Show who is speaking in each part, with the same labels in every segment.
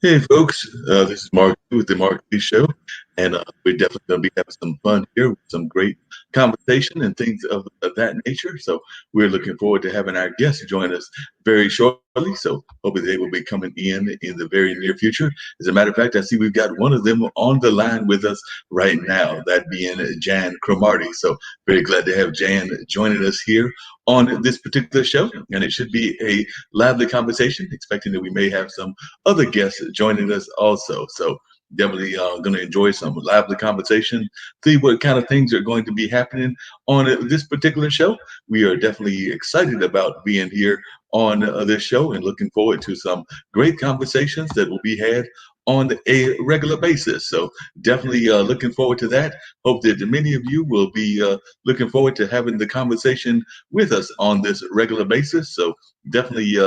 Speaker 1: Hey, folks, this is Mark with the Mark B Show, and we're definitely going to be having some fun here with some great conversation and things of that nature. So we're looking forward to having our guests join us very shortly. So hopefully they will be coming in the very near future. As a matter of fact, I see we've got one of them on the line with us right now, that being Jan Cromartie. So very glad to have Jan joining us here on this particular show, and it should be a lively conversation, expecting that we may have some other guests joining us also. So definitely going to enjoy some lively conversation, see what kind of things are going to be happening on this particular show. We are definitely excited about being here on this show and looking forward to some great conversations that will be had on a regular basis. So definitely looking forward to that. Hope that many of you will be looking forward to having the conversation with us on this regular basis. So definitely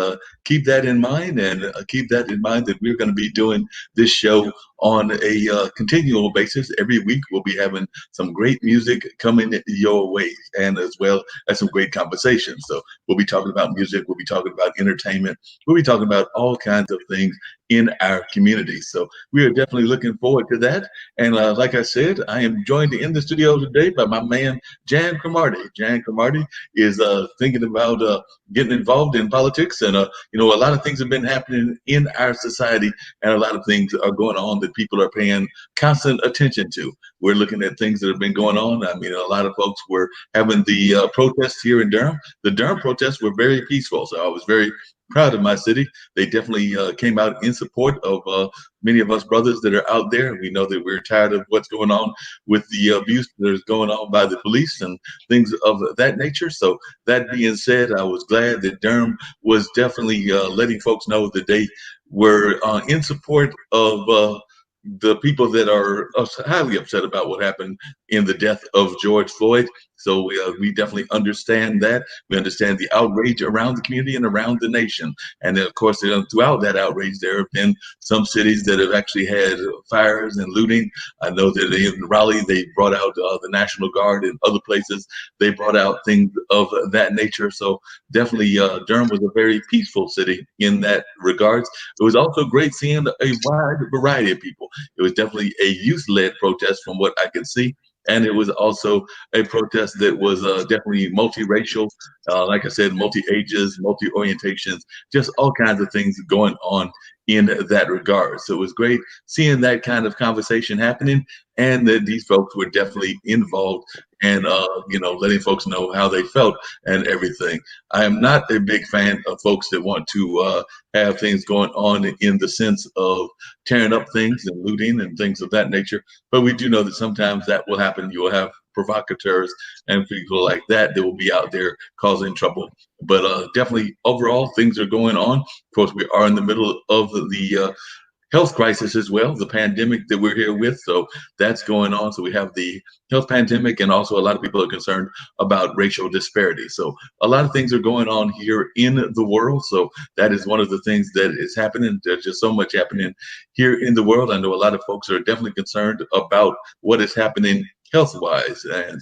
Speaker 1: keep that in mind, and keep that in mind that we're going to be doing this show on a continual basis. Every week we'll be having some great music coming your way, and as well as some great conversations. So we'll be talking about music, we'll be talking about entertainment, we'll be talking about all kinds of things in our community. So we are definitely looking forward to that. And like I said, I am joined in the studio today by my man Jan Cromartie. Jan Cromartie is thinking about getting involved in politics, and a lot of things have been happening in our society, and a lot of things are going on that people are paying constant attention to. We're looking at things that have been going on. I mean, a lot of folks were having the protests here in Durham. The Durham protests were very peaceful, so I was very proud of my city. They definitely came out in support of many of us brothers that are out there. We know that we're tired of what's going on with the abuse that is going on by the police and things of that nature. So that being said, I was glad that Durham was definitely letting folks know that they were in support of the people that are highly upset about what happened in the death of George Floyd. So we definitely understand that. We understand the outrage around the community and around the nation. And then, of course, throughout that outrage, there have been some cities that have actually had fires and looting. I know that in Raleigh, they brought out the National Guard. In other places, they brought out things of that nature. So definitely, Durham was a very peaceful city in that regards. It was also great seeing a wide variety of people. It was definitely a youth-led protest from what I could see. And it was also a protest that was definitely multiracial, like I said, multi-ages, multi-orientations, just all kinds of things going on in that regard. So it was great seeing that kind of conversation happening, and that these folks were definitely involved, and letting folks know how they felt and everything. I am not a big fan of folks that want to have things going on in the sense of tearing up things and looting and things of that nature. But we do know that sometimes that will happen. You will have provocateurs and people like that that will be out there causing trouble. But definitely overall, things are going on. Of course, we are in the middle of the health crisis as well, the pandemic that we're here with. So that's going on. So we have the health pandemic, and also a lot of people are concerned about racial disparity. So a lot of things are going on here in the world. So that is one of the things that is happening. There's just so much happening here in the world. I know a lot of folks are definitely concerned about what is happening health wise, and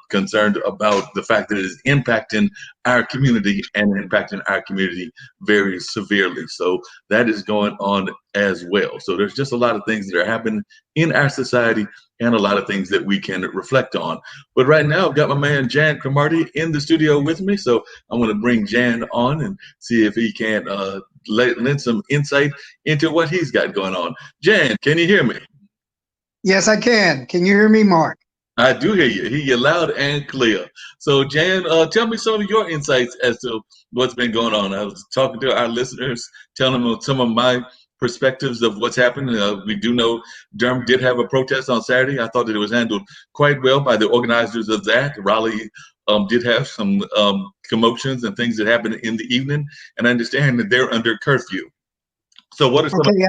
Speaker 1: concerned about the fact that it is impacting our community and impacting our community very severely. So that is going on as well. So there's just a lot of things that are happening in our society, and a lot of things that we can reflect on. But right now, I've got my man Jan Cromartie in the studio with me. So I'm going to bring Jan on and see if he can lend some insight into what he's got going on. Jan, can you hear me?
Speaker 2: Yes, I can. Can you hear me, Mark?
Speaker 1: I do hear you loud and clear. So, Jan, tell me some of your insights as to what's been going on. I was talking to our listeners, telling them some of my perspectives of what's happened. We do know Durham did have a protest on Saturday. I thought that it was handled quite well by the organizers of that. Raleigh did have some commotions and things that happened in the evening, and I understand that they're under curfew. So, what are some?
Speaker 2: Okay.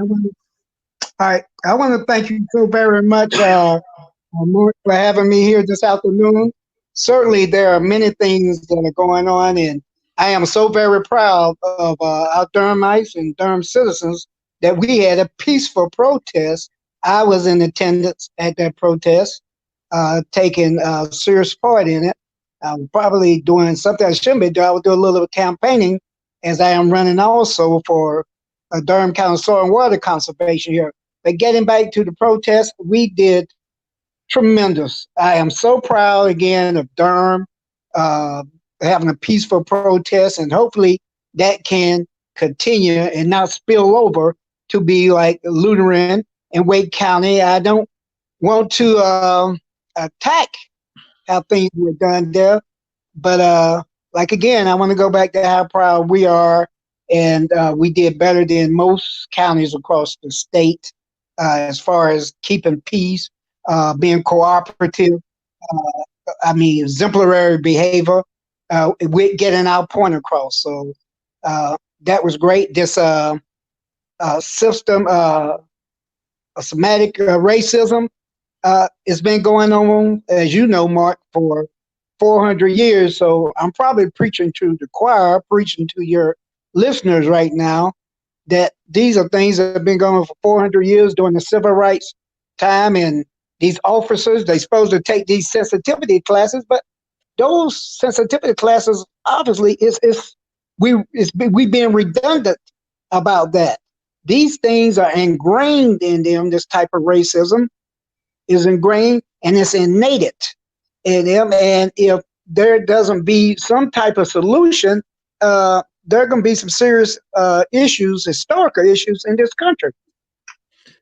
Speaker 2: All right. I want to thank you so very much, Mark, for having me here this afternoon. Certainly, there are many things that are going on, and I am so very proud of our Durhamites and Durham citizens that we had a peaceful protest. I was in attendance at that protest, taking a serious part in it. I was probably doing something I shouldn't be doing. I was doing a little campaigning, as I am running also for Durham County Soil and Water Conservation here. But getting back to the protest, we did tremendous. I am so proud again of Durham uh, having a peaceful protest, and hopefully that can continue and not spill over to be like Lutheran and Wake County. I don't want to attack how things were done there, but like again, I want to go back to how proud we are, and we did better than most counties across the state as far as keeping peace, being cooperative. I mean, exemplary behavior with getting our point across. So that was great. This system, systematic racism, it's been going on, as you know, Mark, for 400 years. So I'm probably preaching to the choir, preaching to your listeners right now that these are things that have been going on for 400 years during the civil rights time. And these officers, they're supposed to take these sensitivity classes, but those sensitivity classes, obviously, we being redundant about that. These things are ingrained in them. This type of racism is ingrained and it's innate in them. And if there doesn't be some type of solution, there are going to be some serious issues, historical issues in this country.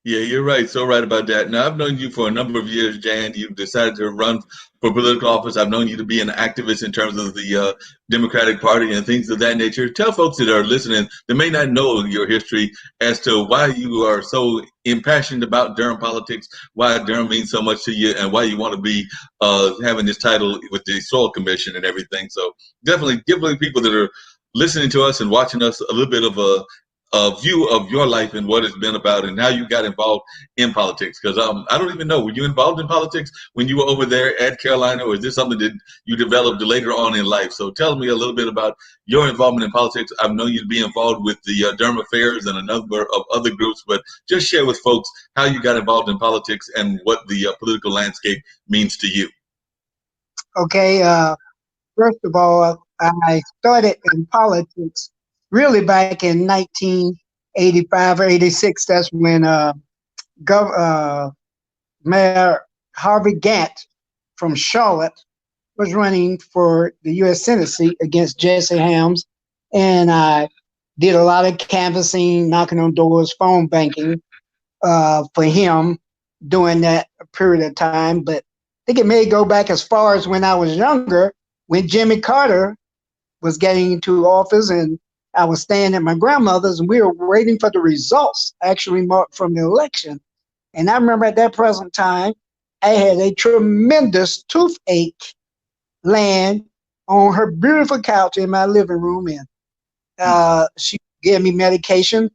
Speaker 1: Yeah, you're right. So right about that. Now, I've known you for a number of years, Jan. You decided to run for political office. I've known you to be an activist in terms of the Democratic Party and things of that nature. Tell folks that are listening that may not know your history as to why you are so impassioned about Durham politics, why Durham means so much to you, and why you want to be having this title with the Soil Commission and everything. So definitely give the people that are listening to us and watching us a little bit of a view of your life and what it's been about and how you got involved in politics. Because I don't even know, were you involved in politics when you were over there at Carolina, or is this something that you developed later on in life? So tell me a little bit about your involvement in politics. I've known you to be involved with the Durham Affairs and a number of other groups, but just share with folks how you got involved in politics and what the political landscape means to you.
Speaker 2: Okay, first of all, I started in politics really back in 1985 or 86. That's when Mayor Harvey Gantt from Charlotte was running for the U.S. Senate seat against Jesse Helms. And I did a lot of canvassing, knocking on doors, phone banking for him during that period of time. But I think it may go back as far as when I was younger, when Jimmy Carter was getting into office, and I was staying at my grandmother's, and we were waiting for the results, actually, Mark, from the election. And I remember at that present time, I had a tremendous toothache laying on her beautiful couch in my living room, and she gave me medication.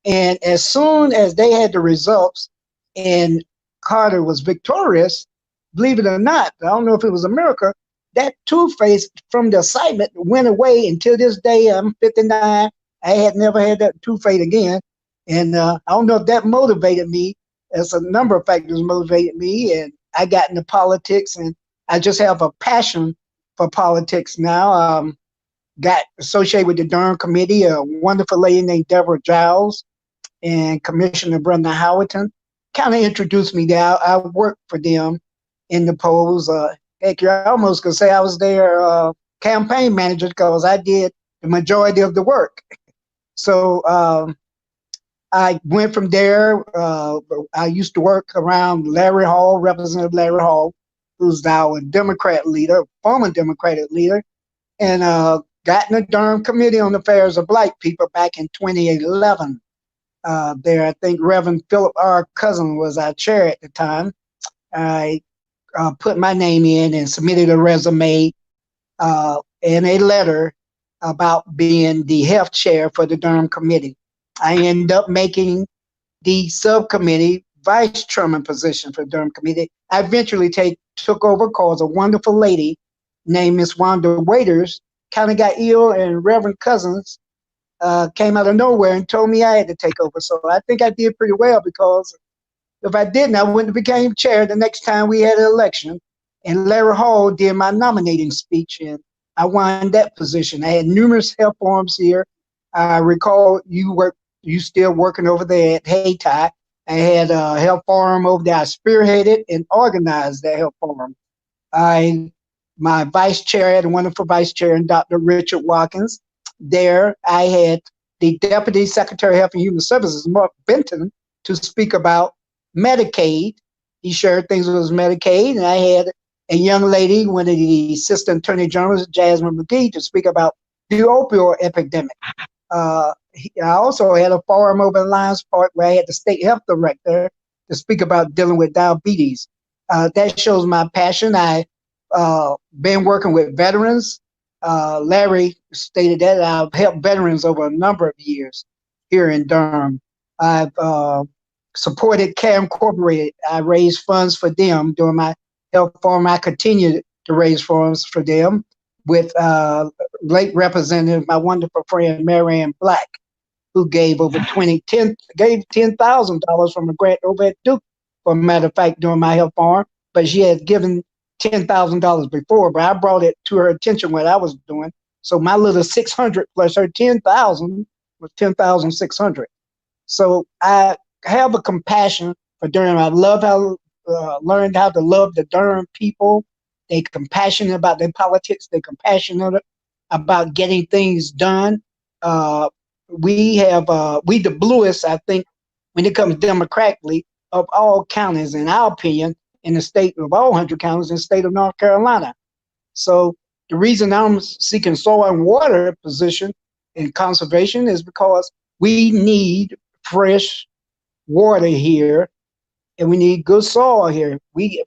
Speaker 2: And as soon as they had the results and Carter was victorious, believe it or not, I don't know if it was a miracle, that toothache from the excitement went away. Until this day, I'm 59. I had never had that toothache again. And I don't know if that motivated me. As a number of factors motivated me. And I got into politics, and I just have a passion for politics now. Got associated with the Durham Committee, a wonderful lady named Deborah Giles and Commissioner Brenda Howerton kind of introduced me there. I worked for them in the polls. Heck, you almost could say I was their campaign manager because I did the majority of the work. So I went from there. I used to work around Larry Hall, Representative Larry Hall, who's now a Democrat leader, former Democratic leader, and got in the Durham Committee on Affairs of Black People back in 2011. There, I think Reverend Philip R. Cousin was our chair at the time. I put my name in and submitted a resume and a letter about being the health chair for the Durham Committee. I ended up making the subcommittee vice chairman position for the Durham Committee. I eventually took over because a wonderful lady named Miss Wanda Waiters kind of got ill, and Reverend Cousins came out of nowhere and told me I had to take over. So I think I did pretty well, because if I didn't, I wouldn't have became chair the next time we had an election. And Larry Hall did my nominating speech, and I won that position. I had numerous health forums here. I recall you worked you still working over there at Hayti. I had a health forum over there. I spearheaded and organized that health forum. I, my vice chair, had a wonderful vice chair, and Dr. Richard Watkins. There, I had the Deputy Secretary of Health and Human Services, Mark Benton, to speak about Medicaid. He shared things with his Medicaid, and I had a young lady, one of the Assistant Attorney Generals, Jasmine McGee, to speak about the opioid epidemic. I also had a forum over in Lions Park where I had the state health director to speak about dealing with diabetes. That shows my passion. I been working with veterans. Larry stated that I've helped veterans over a number of years here in Durham. I've supported Care Incorporated. I raised funds for them during my health forum. I continue to raise funds for them with late representative, my wonderful friend Marianne Black, who gave over gave $10,000 from a grant over at Duke, for a matter of fact, during my health forum. But she had given $10,000 before, but I brought it to her attention what I was doing. So my little 600 plus her 10,000 was 10,600. So I have a compassion for Durham. I love how learned how to love the Durham people. They compassionate about their politics. They compassionate about getting things done. We the bluest, I think, when it comes democratically, of all counties, in our opinion, in the state of all 100 counties in the state of North Carolina. So the reason I'm seeking soil and water position in conservation is because we need fresh water here, and we need good soil here. We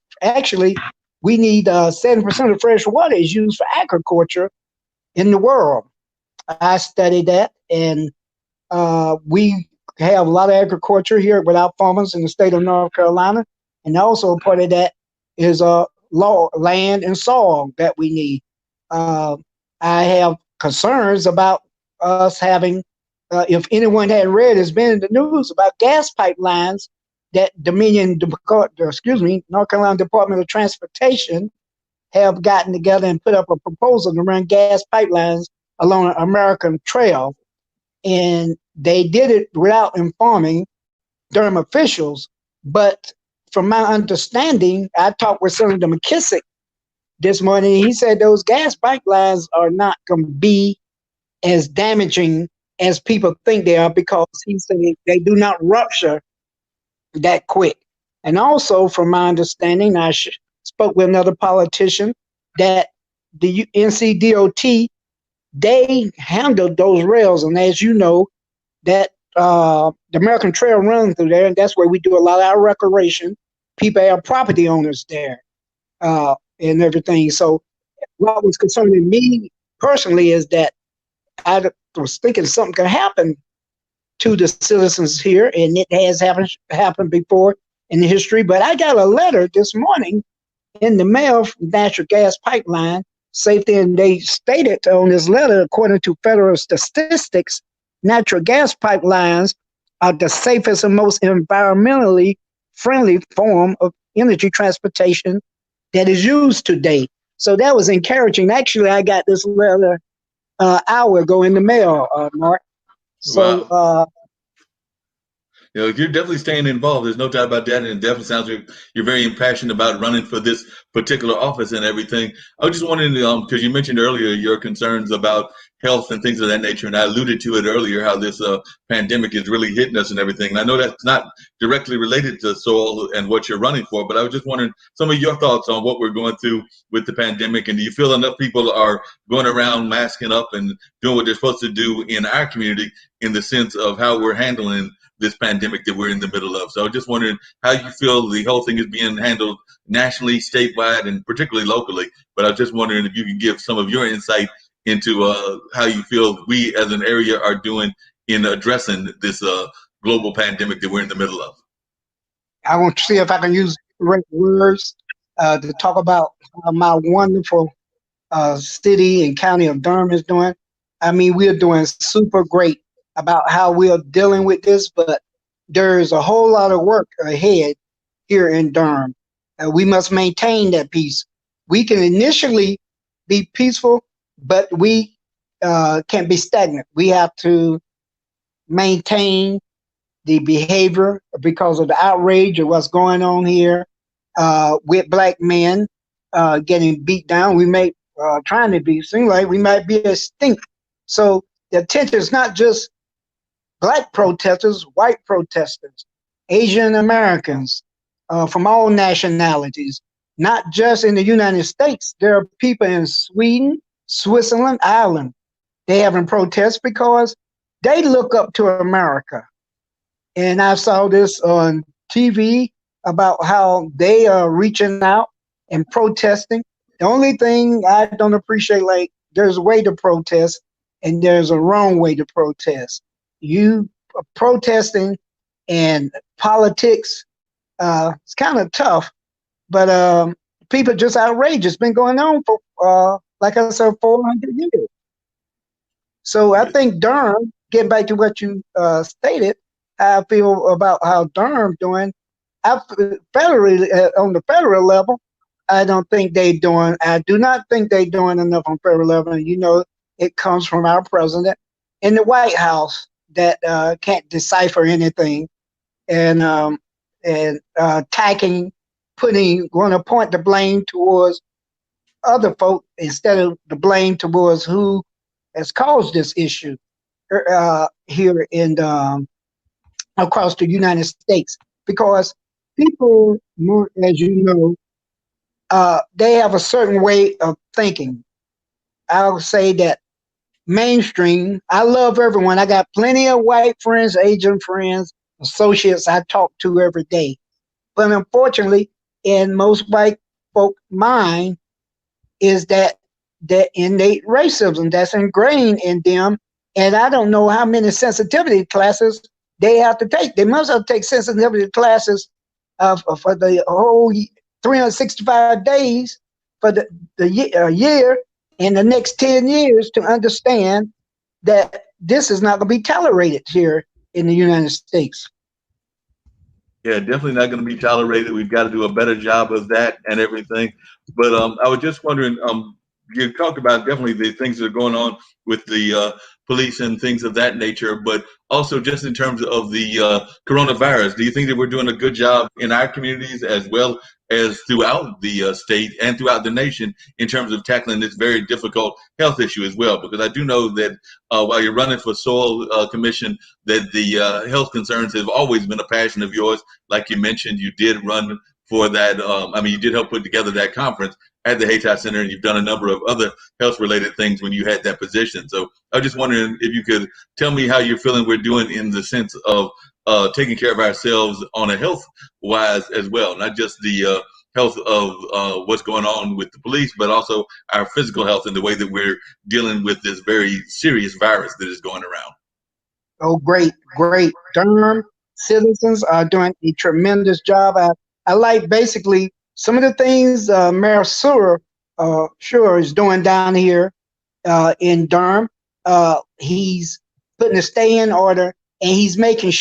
Speaker 2: need 70% of fresh water is used for agriculture in the world. I studied that, and we have a lot of agriculture here with our farmers in the state of North Carolina, and also part of that is land and soil that we need. I have concerns about us having, if anyone had read, it's been in the news about gas pipelines that North Carolina Department of Transportation have gotten together and put up a proposal to run gas pipelines along an American trail. And they did it without informing Durham officials. But from my understanding, I talked with Senator McKissick this morning. He said those gas pipelines are not going to be as damaging as people think they are, because he said they do not rupture that quick. And also, from my understanding, I spoke with another politician, that the NCDOT, they handled those rails. And as you know, that the American Trail runs through there, and that's where we do a lot of our recreation. People have property owners there and everything. So what was concerning me personally is that I was thinking something could happen to the citizens here, and it has happened before in the history. But I got a letter this morning in the mail from Natural Gas Pipeline Safety, and they stated on this letter, according to federal statistics, natural gas pipelines are the safest and most environmentally friendly form of energy transportation that is used today. So that was encouraging. Actually, I got this letter hour ago in the mail, Mark. So
Speaker 1: wow. You're definitely staying involved. There's no doubt about that, and it definitely sounds like you're very impassioned about running for this particular office and everything. I was just wondering, because you mentioned earlier your concerns about health and things of that nature, and I alluded to it earlier, how this pandemic is really hitting us and everything. And I know that's not directly related to soil and what you're running for, but I was just wondering some of your thoughts on what we're going through with the pandemic, and do you feel enough people are going around masking up and doing what they're supposed to do in our community in the sense of how we're handling this pandemic that we're in the middle of? So I'm just wondering how you feel the whole thing is being handled nationally, statewide, and particularly locally. But I was just wondering if you could give some of your insight into how you feel we as an area are doing in addressing this global pandemic that we're in the middle of.
Speaker 2: I want to see if I can use the right words to talk about how my wonderful city and county of Durham is doing. I mean, we're doing super great about how we are dealing with this, but there's a whole lot of work ahead here in Durham. We must maintain that peace. We can initially be peaceful, but we can't be stagnant. We have to maintain the behavior because of the outrage of what's going on here with black men getting beat down. We may trying to be seem like we might be extinct. So the attention is not just black protesters, white protesters, Asian Americans from all nationalities, not just in the United States. There are people in Sweden, Switzerland, Ireland. They having protests because they look up to America. And I saw this on TV about how they are reaching out and protesting. The only thing I don't appreciate, like, there's a way to protest and there's a wrong way to protest. You protesting and politics, it's kind of tough, but people just outrageous. It's been going on for, like I said, 400 years. So I think Durham, getting back to what you stated, how I feel about how Durham doing. Federally, on the federal level, I don't think they doing. I do not think they doing enough on federal level. And you know, it comes from our president in the White House that can't decipher anything, and attacking, going to point the blame towards other folk instead of the blame towards who has caused this issue here in across the United States, because people, as you know, they have a certain way of thinking. I'll say that mainstream, I love everyone. I got plenty of white friends, Asian friends, associates I talk to every day. But unfortunately, in most white folk mind is that innate racism that's ingrained in them. And I don't know how many sensitivity classes they have to take. They must have to take sensitivity classes for the whole 365 days for the year in the next 10 years to understand that this is not going to be tolerated here in the United States.
Speaker 1: Yeah, definitely not going to be tolerated. We've got to do a better job of that and everything. But I was just wondering, you talked about definitely the things that are going on with the police and things of that nature, but also just in terms of the coronavirus, do you think that we're doing a good job in our communities as well as throughout the state and throughout the nation in terms of tackling this very difficult health issue as well? Because I do know that while you're running for soil commission, that the health concerns have always been a passion of yours. Like you mentioned, you did run for that. You did help put together that conference at the Hayti Center, and you've done a number of other health-related things when you had that position. So I was just wondering if you could tell me how you're feeling we're doing in the sense of taking care of ourselves on a health-wise as well, not just the health of what's going on with the police, but also our physical health and the way that we're dealing with this very serious virus that is going around.
Speaker 2: Oh, great, great. Durham citizens are doing a tremendous job. I like basically some of the things Mayor Sure is doing down here in Durham. He's putting a stay in order, and he's making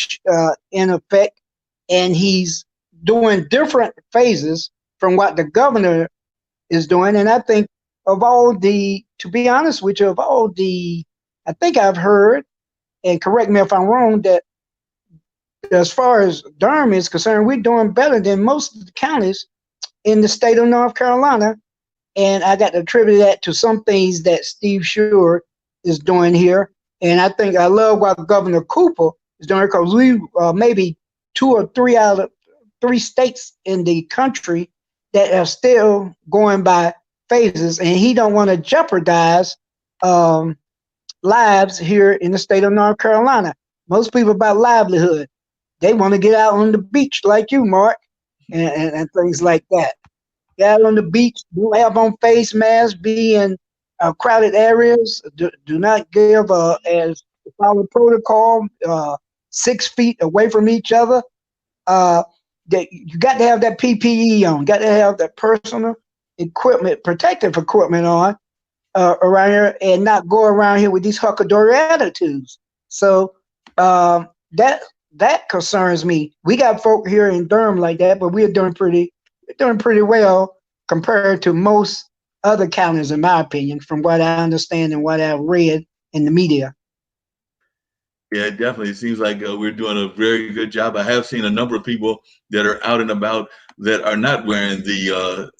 Speaker 2: in effect, and he's doing different phases from what the governor is doing. And I think of all the, to be honest with you, of all the, I think I've heard, and correct me if I'm wrong, that as far as Durham is concerned, we're doing better than most of the counties in the state of North Carolina. And I got to attribute that to some things that Steve Sure is doing here. And I think I love what Governor Cooper is doing, because we maybe 2 or 3 out of 3 states in the country that are still going by phases, and he don't want to jeopardize lives here in the state of North Carolina. Most people about livelihood. They want to get out on the beach like you, Mark, and things like that. Get out on the beach, don't have on face masks, be in crowded areas, do not give, as follow protocol, 6 feet away from each other. You got to have that PPE on, got to have that personal equipment, protective equipment on around here, and not go around here with these huckleberry attitudes. So that concerns me. We got folk here in Durham like that, but we're doing pretty well compared to most other counties, in my opinion, from what I understand and what I've read in the media.
Speaker 1: Yeah, definitely. It seems like we're doing a very good job. I have seen a number of people that are out and about that are not wearing the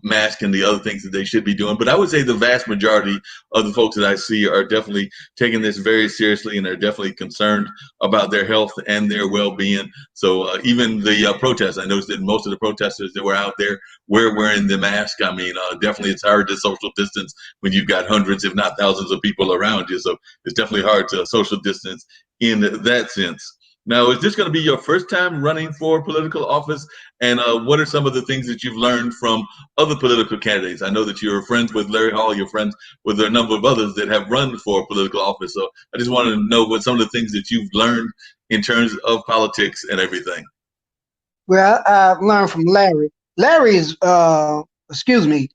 Speaker 1: mask and the other things that they should be doing. But I would say the vast majority of the folks that I see are definitely taking this very seriously, and they're definitely concerned about their health and their well-being. So even the protests, I noticed that most of the protesters that were out there were wearing the mask. I mean, definitely it's hard to social distance when you've got hundreds, if not thousands, of people around you. So it's definitely hard to social distance in that sense. Now, is this going to be your first time running for political office? And what are some of the things that you've learned from other political candidates? I know that you're friends with Larry Hall, you're friends with a number of others that have run for political office. So I just wanted to know what some of the things that you've learned in terms of politics and everything.
Speaker 2: Well, I've learned from Larry. Larry is, excuse me,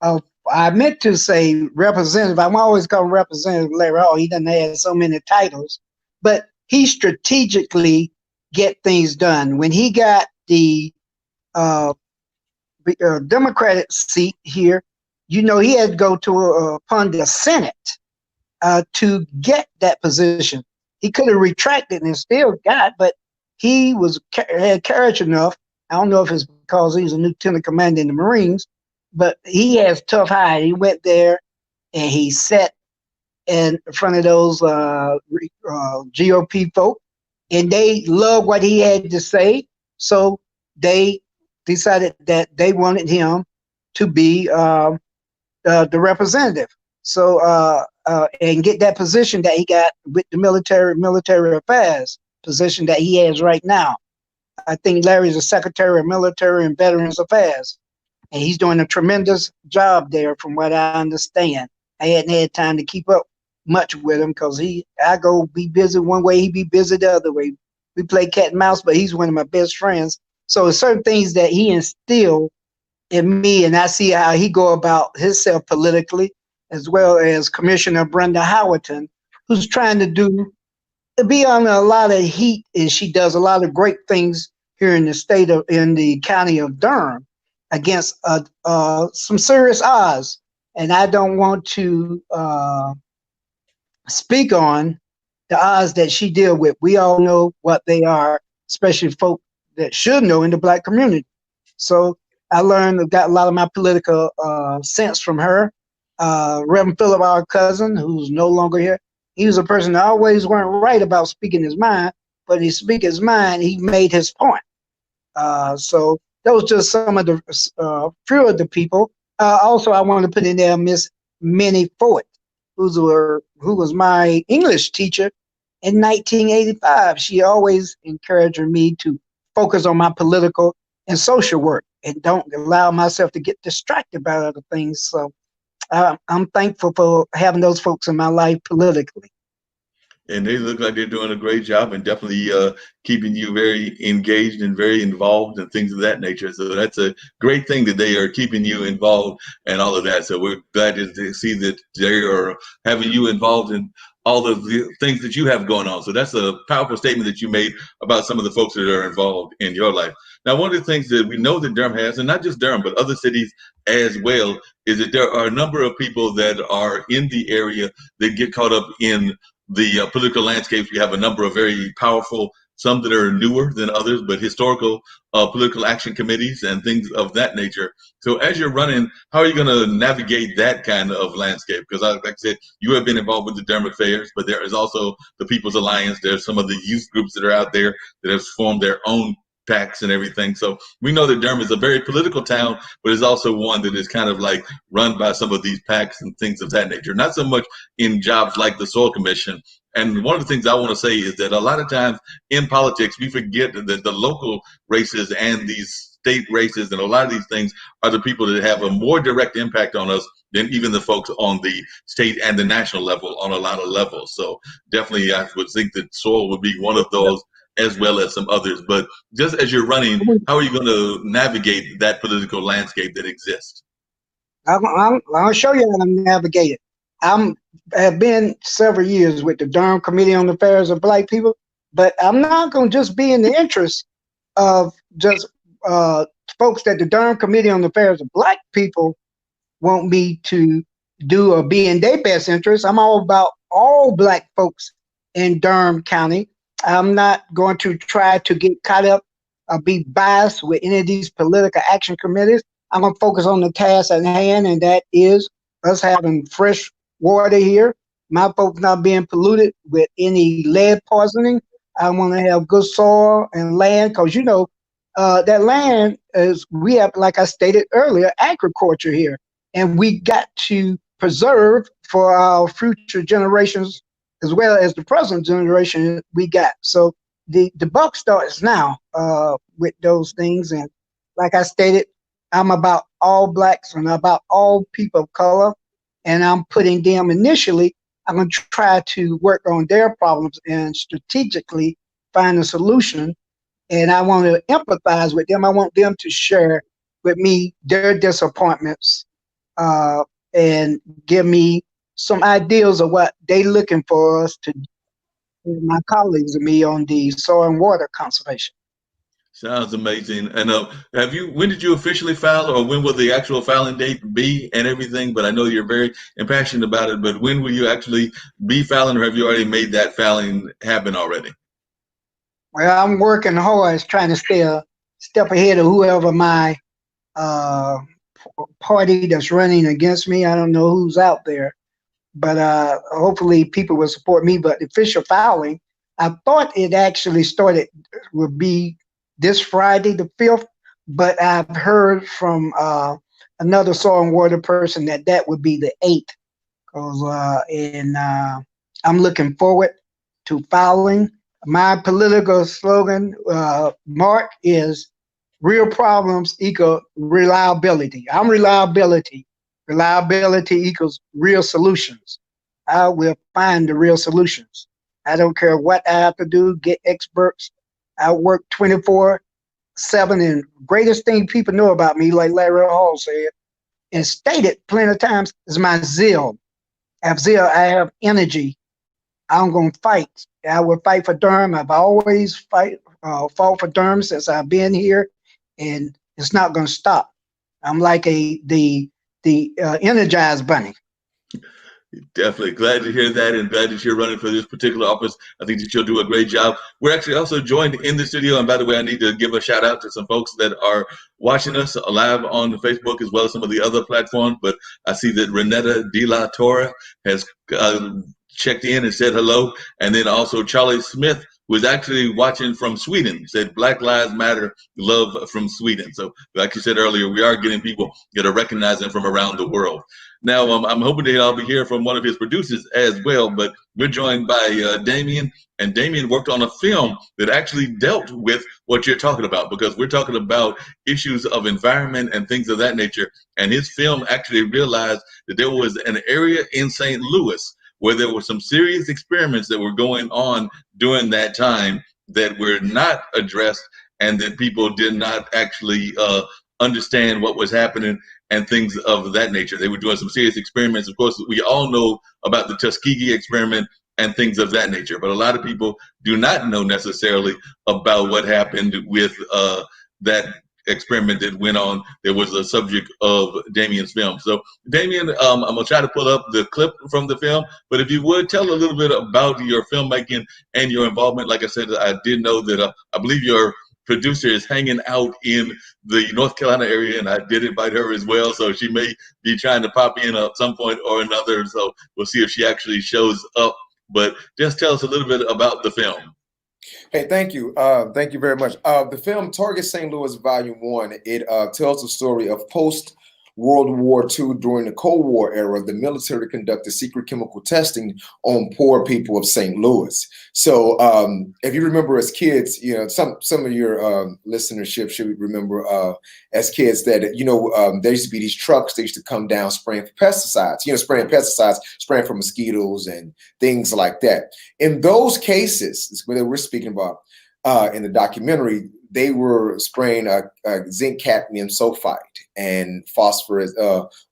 Speaker 2: uh, I meant to say representative. I'm always calling Representative Larry Hall. He doesn't have so many titles, but he strategically get things done. When he got the uh, Democratic seat here, you know, he had to go to upon the Senate to get that position. He could have retracted and still got, but he had courage enough. I don't know if it's because he's a lieutenant commander in the Marines, but he has tough hide. He went there and he sat in front of those GOP folk, and they loved what he had to say. So they decided that they wanted him to be the representative. So and get that position that he got with the military affairs position that he has right now. I think Larry's the Secretary of Military and Veterans Affairs, and he's doing a tremendous job there, from what I understand. I hadn't had time to keep up much with him because I go be busy one way, he be busy the other way. We play cat and mouse, but he's one of my best friends. So there's certain things that he instilled in me, and I see how he go about himself politically, as well as Commissioner Brenda Howerton, who's trying to be on a lot of heat, and she does a lot of great things here in the county of Durham against some serious odds. And I don't want to speak on the odds that she deal with. We all know what they are, especially folk that should know in the Black community. So I got a lot of my political sense from her. Reverend Philip, our cousin, who's no longer here, he was a person that always weren't right about speaking his mind, but he speak his mind, he made his point. So those just some of the few of the people. Also, I want to put in there Miss Minnie Ford, who was my English teacher in 1985. She always encouraged me to focus on my political and social work and don't allow myself to get distracted by other things. So I'm thankful for having those folks in my life politically.
Speaker 1: And they look like they're doing a great job and definitely keeping you very engaged and very involved and things of that nature. So that's a great thing that they are keeping you involved and all of that. So we're glad to see that they are having you involved in all of the things that you have going on. So that's a powerful statement that you made about some of the folks that are involved in your life. Now, one of the things that we know that Durham has, and not just Durham, but other cities as well, is that there are a number of people that are in the area that get caught up in the political landscapes. We have a number of very powerful, some that are newer than others, but historical political action committees and things of that nature. So as you're running, how are you going to navigate that kind of landscape? Because like I said, you have been involved with the Durham Affairs, but there is also the People's Alliance. There's some of the youth groups that are out there that have formed their own PACs and everything. So we know that Durham is a very political town, but it's also one that is kind of like run by some of these PACs and things of that nature. Not so much in jobs like the Soil Commission. And one of the things I want to say is that a lot of times in politics, we forget that the local races and these state races and a lot of these things are the people that have a more direct impact on us than even the folks on the state and the national level on a lot of levels. So definitely I would think that soil would be one of those as well as some others. But just as you're running, how are you going to navigate that political landscape that exists?
Speaker 2: I'll show you how to navigate it. Have been several years with the Durham Committee on the Affairs of Black People, but I'm not going to just be in the interest of just folks that the Durham Committee on the Affairs of Black People want me to do or be in their best interest. I'm all about all Black folks in Durham County. I'm not going to try to get caught up or be biased with any of these political action committees. I'm going to focus on the task at hand, and that is us having fresh water here. My folks not being polluted with any lead poisoning. I want to have good soil and land because, that land is, we have, like I stated earlier, agriculture here. And we got to preserve for our future generations as well as the present generation we got. So the buck starts now with those things. And like I stated, I'm about all blacks and about all people of color. And I'm putting them initially, I'm going to try to work on their problems and strategically find a solution. And I want to empathize with them. I want them to share with me their disappointments and give me some ideas of what they're looking for us to do, my colleagues and me, on the soil and water conservation.
Speaker 1: Sounds amazing. And when did you officially file, or when will the actual filing date be and everything? But I know you're very impassioned about it, but when will you actually be filing, or have you already made that filing happen already?
Speaker 2: Well, I'm working hard trying to stay a step ahead of whoever my uh, party that's running against me. I don't know who's out there, but hopefully people will support me. But the official filing, I thought it actually started would be this Friday, the 5th, but I've heard from another soil and water person that that would be the 8th. And I'm looking forward to filing. My political slogan, Mark, is real problems equal reliability. I'm reliability. Reliability equals real solutions. I will find the real solutions. I don't care what I have to do, get experts. I work 24/7, and greatest thing people know about me, like Larry Hall said, and stated plenty of times, is my zeal. I have zeal, I have energy. I'm going to fight. I will fight for Durham. I've always fought for Durham since I've been here, and it's not going to stop. I'm like the energized bunny.
Speaker 1: Definitely glad to hear that, and glad that you're running for this particular office. I think that you'll do a great job. We're actually also joined in the studio, and by the way, I need to give a shout out to some folks that are watching us live on Facebook as well as some of the other platforms. But I see that Renetta De La Torre has checked in and said hello, and then also Charlie Smith, who is actually watching from Sweden, said Black Lives Matter, love from Sweden. So like you said earlier, we are getting people that are recognizing from around the world. Now, I'm hoping that I'll be hearing from one of his producers as well, but we're joined by Damien, and Damien worked on a film that actually dealt with what you're talking about, because we're talking about issues of environment and things of that nature, and his film actually realized that there was an area in St. Louis where there were some serious experiments that were going on during that time that were not addressed, and that people did not actually understand what was happening and things of that nature. They were doing some serious experiments. Of course, we all know about the Tuskegee experiment and things of that nature, but a lot of people do not know necessarily about what happened with that experiment that went on. There was a subject of Damien's film. So Damien, I'm gonna try to pull up the clip from the film, but if you would tell a little bit about your filmmaking and your involvement. Like I said, I did know that I believe your producer is hanging out in the North Carolina area, and I did invite her as well. So she may be trying to pop in at some point or another. So we'll see if she actually shows up. But just tell us a little bit about the film.
Speaker 3: Hey, thank you. Thank you very much. The film Target St. Louis Volume 1, it tells the story of post-World War II. During the Cold War era, the military conducted secret chemical testing on poor people of St. Louis. So if you remember as kids, some of your listenership should remember as kids that, there used to be these trucks that used to come down spraying for pesticides, spraying for mosquitoes and things like that. In those cases, where we're speaking about in the documentary, they were spraying zinc cadmium sulfide and phosphorus,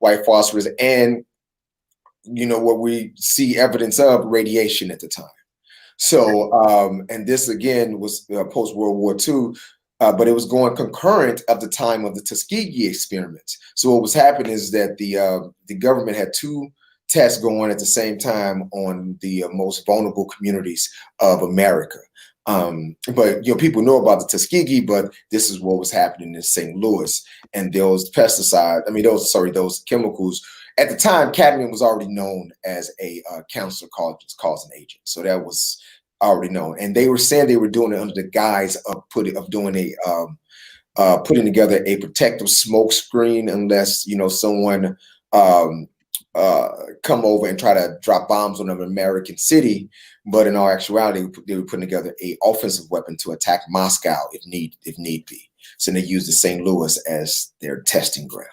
Speaker 3: white phosphorus, and what we see evidence of, radiation at the time. So, and this again was post-World War II, but it was going concurrent of the time of the Tuskegee experiments. So what was happening is that the government had two tests going at the same time on the most vulnerable communities of America. But people know about the Tuskegee, but this is what was happening in St. Louis, and those those chemicals. At the time, cadmium was already known as a cancer causing agent, so that was already known. And they were saying they were doing it under the guise of putting together a protective smoke screen, unless someone come over and try to drop bombs on an American city. But in all actuality, they were putting together a offensive weapon to attack Moscow if need be. So they used the St. Louis as their testing ground.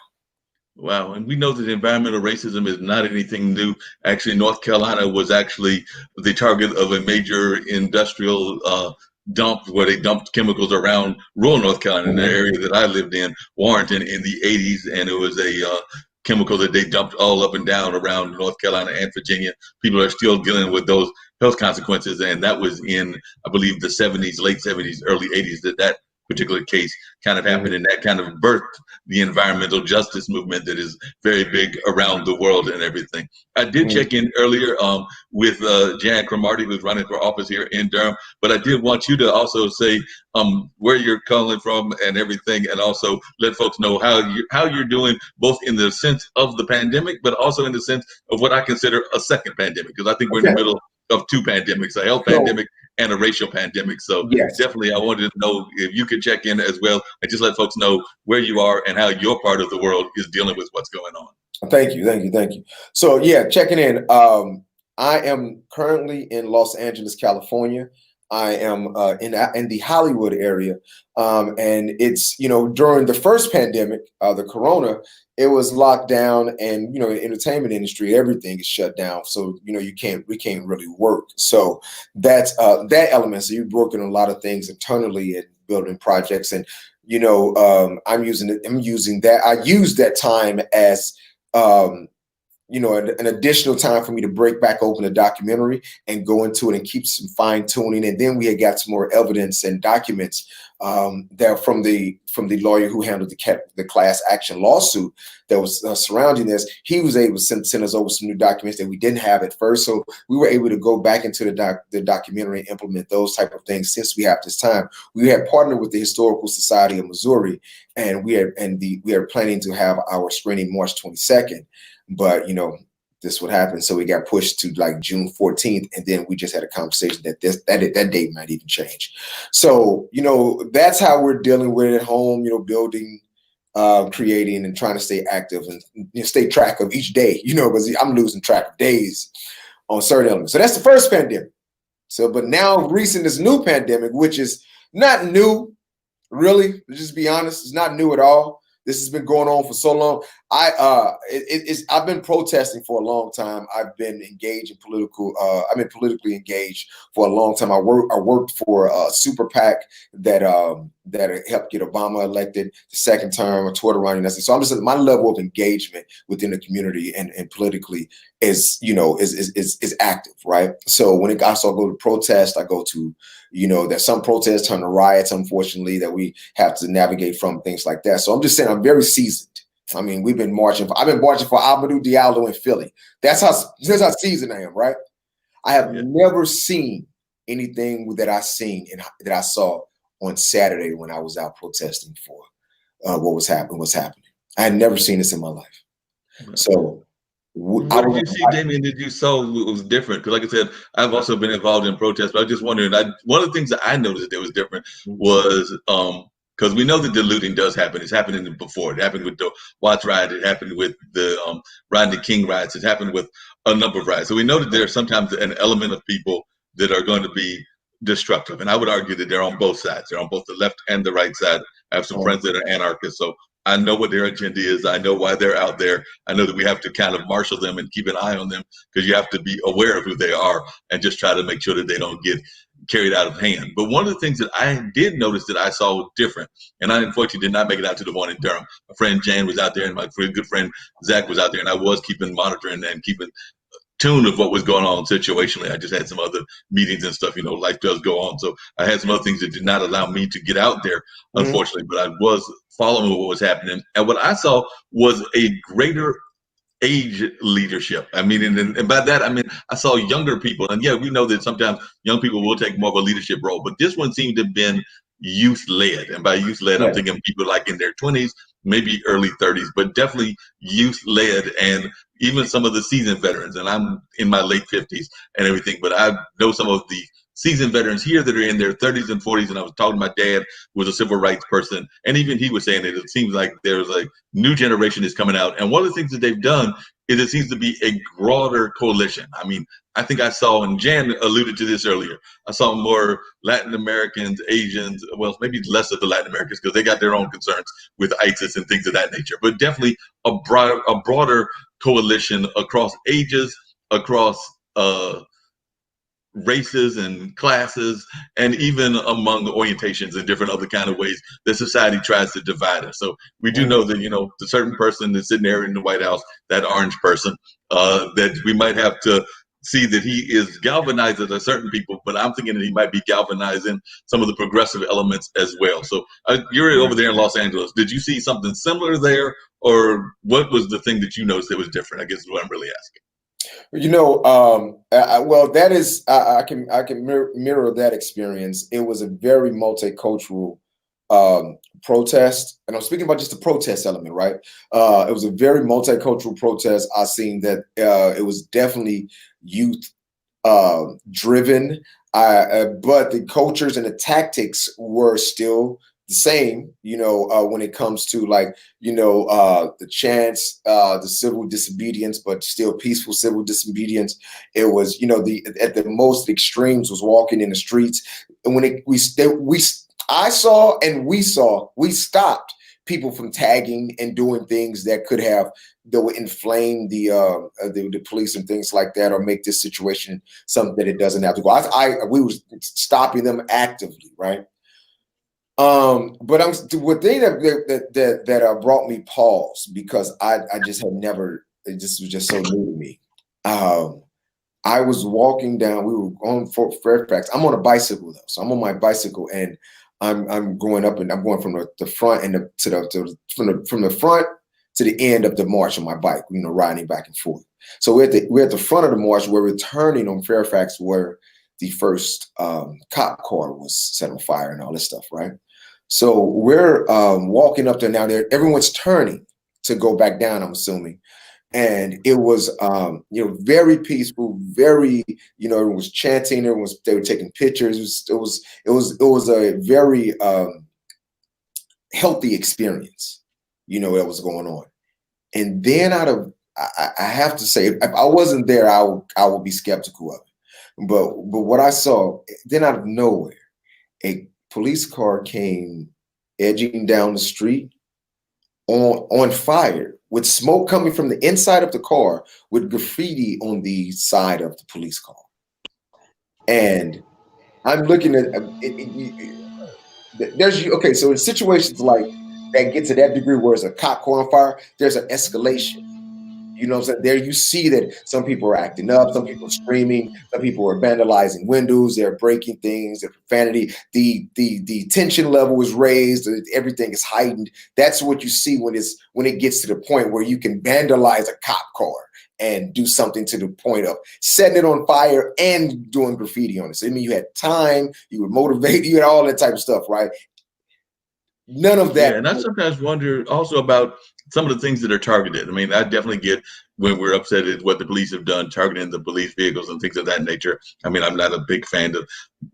Speaker 1: Wow. And we know that environmental racism is not anything new. Actually, North Carolina was actually the target of a major industrial dump where they dumped chemicals around rural North Carolina, in the area that I lived in, Warrenton, in the 80s. And it was a chemical that they dumped all up and down around North Carolina and Virginia. People are still dealing with those health consequences. And that was in, I believe, the 70s, late 70s, early 80s, that particular case kind of happened, and that kind of birthed the environmental justice movement that is very big around the world and everything. I did check in earlier with Jan Cromartie, who's running for office here in Durham, but I did want you to also say where you're calling from and everything, and also let folks know how you're doing, both in the sense of the pandemic, but also in the sense of what I consider a second pandemic, because I think we're in the middle of two pandemics, a health pandemic and a racial pandemic. So definitely I wanted to know if you could check in as well and just let folks know where you are and how your part of the world is dealing with what's going on.
Speaker 3: Thank you. So checking in. I am currently in Los Angeles, California. I am in the Hollywood area. And it's, during the first pandemic, the corona, it was locked down, and, the entertainment industry, everything is shut down. So, we can't really work. So that's that element. So you're working on a lot of things internally and building projects. And, I'm using that. I use that time as, an additional time for me to break back open a documentary and go into it and keep some fine tuning. And then we had got some more evidence and documents that from the lawyer who handled the class action lawsuit that was surrounding this. He was able to send us over some new documents that we didn't have at first. So we were able to go back into the documentary and implement those type of things. Since we have this time, we had partnered with the Historical Society of Missouri, and we are planning to have our screening March 22nd. But this would happen, so we got pushed to like June 14th, and then we just had a conversation that that date might even change. So that's how we're dealing with it at home. Building, creating, and trying to stay active and stay track of each day. Because I'm losing track of days on certain elements. So that's the first pandemic. So, but now recent this new pandemic, which is not new, really. Let's just be honest, it's not new at all. This has been going on for so long. I've been protesting for a long time. I've been engaged in political. I've been politically engaged for a long time. I worked for a super PAC that helped get Obama elected the second term, a Twitter running. So I'm just my level of engagement within the community and politically is active, right? So when I go to protest, I go to that some protests turn to riots, unfortunately, that we have to navigate from, things like that. So I'm just saying I'm very seasoned. I mean, I've been marching for Amadou Diallo in Philly. That's how seasoned I am, right? I have never seen anything that I saw on Saturday when I was out protesting for what's happening. I had never seen this in my life. So
Speaker 1: what did you see, Damien, that you saw was different? Because like I said, I've also been involved in protests, but I just wondering, one of the things that I noticed that was different was because we know that the looting does happen. It's happened before. It happened with the Watts riot. It happened with the Rodney King riots. It happened with a number of riots. So we know that there's sometimes an element of people that are going to be destructive. And I would argue that they're on both sides. They're on both the left and the right side. I have some friends that are anarchists. So I know what their agenda is. I know why they're out there. I know that we have to kind of marshal them and keep an eye on them, because you have to be aware of who they are and just try to make sure that they don't get carried out of hand. But one of the things that I did notice that I saw was different, and I unfortunately did not make it out to the one in Durham. My friend Jan was out there, and my good friend Zack was out there, and I was monitoring and keeping tune of what was going on situationally. I just had some other meetings and stuff, life does go on. So I had some other things that did not allow me to get out there, unfortunately, but I was following what was happening. And what I saw was a greater age leadership. I mean, and by that, I mean, I saw younger people. And yeah, we know that sometimes young people will take more of a leadership role, but this one seemed to have been youth led. And by youth led, I'm
Speaker 3: Yeah.
Speaker 1: thinking people like in their 20s, maybe early 30s, but definitely youth led and even some of the seasoned veterans. And I'm in my late 50s and everything, but I know some of the seasoned veterans here that are in their 30s and 40s. And I was talking to my dad, who was a civil rights person, and even he was saying that it seems like there's a new generation is coming out. And one of the things that they've done is it seems to be a broader coalition. I mean, I think I saw, and Jan alluded to this earlier, I saw more Latin Americans, Asians, well, maybe less of the Latin Americans because they got their own concerns with ISIS and things of that nature, but definitely a broader coalition across ages, across races and classes, and even among orientations and different other kind of ways that society tries to divide us. So we do know that, the certain person that's sitting there in the White House, that orange person, that we might have to see that he is galvanizing a certain people, but I'm thinking that he might be galvanizing some of the progressive elements as well. So you're over there in Los Angeles. Did you see something similar there, or what was the thing that you noticed that was different? I guess is what I'm really asking.
Speaker 3: Well, that is, I can mirror that experience. It was a very multicultural protest, and I'm speaking about just the protest element, right? It was a very multicultural protest. I seen that it was definitely youth driven, but the cultures and the tactics were still the same, when it comes to the chants, the civil disobedience, but still peaceful civil disobedience. It was, at the most extremes was walking in the streets. And when we stopped people from tagging and doing things that would inflame the police and things like that, or make this situation something that it doesn't have to go. We were stopping them actively, right? But the thing that brought me pause, because I just had never, it just was just so new to me. I was walking down, we were on Fairfax. I'm on a bicycle though, so I'm on my bicycle, and I'm going up, and I'm going from the front and from the front to the end of the march on my bike, riding back and forth. So we're at the front of the march, where we're turning on Fairfax, where the first cop car was set on fire and all this stuff, right? So we're walking up there now. Everyone's turning to go back down, I'm assuming. And it was, very peaceful, very, everyone was chanting, they were taking pictures. It was a very healthy experience, that was going on. And then I have to say, if I wasn't there, I would be skeptical of it. But what I saw, then out of nowhere, a police car came edging down the street on fire, with smoke coming from the inside of the car, with graffiti on the side of the police car. And I'm looking at okay, so in situations like that get to that degree where it's a cop car on fire, there's an escalation. You know what I'm saying? There you see that some people are acting up, some people are screaming, some people are vandalizing windows, they're breaking things, they're profanity. The tension level is raised, everything is heightened. That's what you see when it gets to the point where you can vandalize a cop car and do something to the point of setting it on fire and doing graffiti on it. So I mean, you had time, you were motivated, you had all that type of stuff, right? None of that.
Speaker 1: Yeah, and I sometimes wonder also about some of the things that are targeted. I mean, I definitely get when we're upset at what the police have done, targeting the police vehicles and things of that nature. I mean, I'm not a big fan of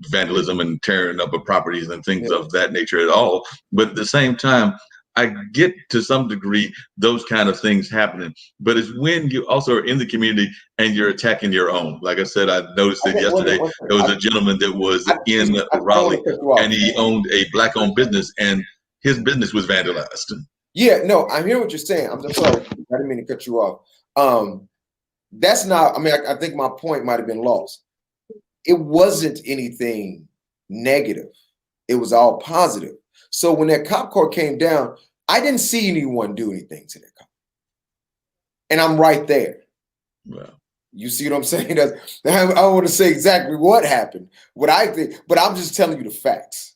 Speaker 1: vandalism and tearing up of properties and things of that nature at all. But at the same time, I get to some degree those kind of things happening. But it's when you also are in the community and you're attacking your own. Like I said, I noticed that yesterday there was a gentleman that was in Raleigh, and he owned a Black-owned business, and his business was vandalized.
Speaker 3: Yeah, no, I hear what you're saying. I'm sorry, I didn't mean to cut you off. That's not, I mean, I think my point might have been lost. It wasn't anything negative. It was all positive. So when that cop car came down, I didn't see anyone do anything to that car. And I'm right there.
Speaker 1: Wow.
Speaker 3: You see what I'm saying? I want to say exactly what happened, what I think, but I'm just telling you the facts.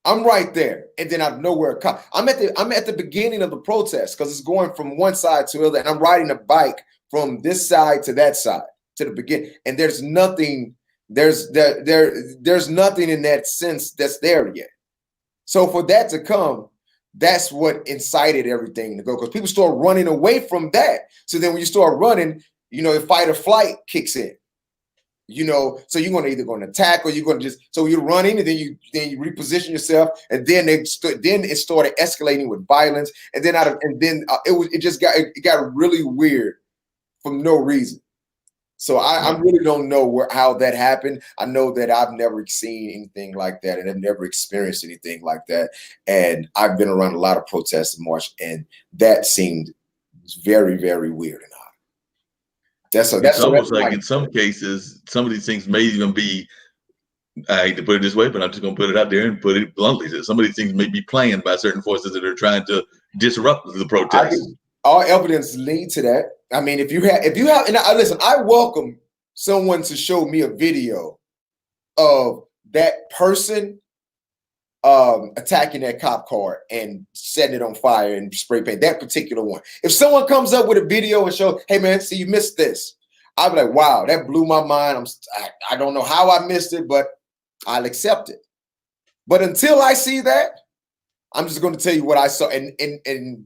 Speaker 3: I'm right there, and then out of nowhere, I'm at the beginning of the protest because it's going from one side to the other, and I'm riding a bike from this side to that side to the beginning, and there's nothing. There's nothing in that sense that's there yet. So for that to come, that's what incited everything to go, because people start running away from that. So then when you start running, fight or flight kicks in. So you're either going to attack or you're going to so you're running, and then you reposition yourself, and then it started escalating with violence, and then it got really weird for no reason. So I really don't know how that happened. I know that I've never seen anything like that, and I've never experienced anything like that. And I've been around a lot of protests and march, and that seemed very, very weird and odd.
Speaker 1: It's almost like in some cases, some of these things may even be, I hate to put it this way, but I'm just going to put it out there and put it bluntly, that some of these things may be planned by certain forces that are trying to disrupt the protests.
Speaker 3: All evidence lead to that. I mean, if you have, and listen, I welcome someone to show me a video of that person attacking that cop car and setting it on fire and spray paint, that particular one. If someone comes up with a video and show, hey man, see, you missed this, I'll be like, wow, that blew my mind. I don't know how I missed it, but I'll accept it. But until I see that, I'm just going to tell you what I saw, and it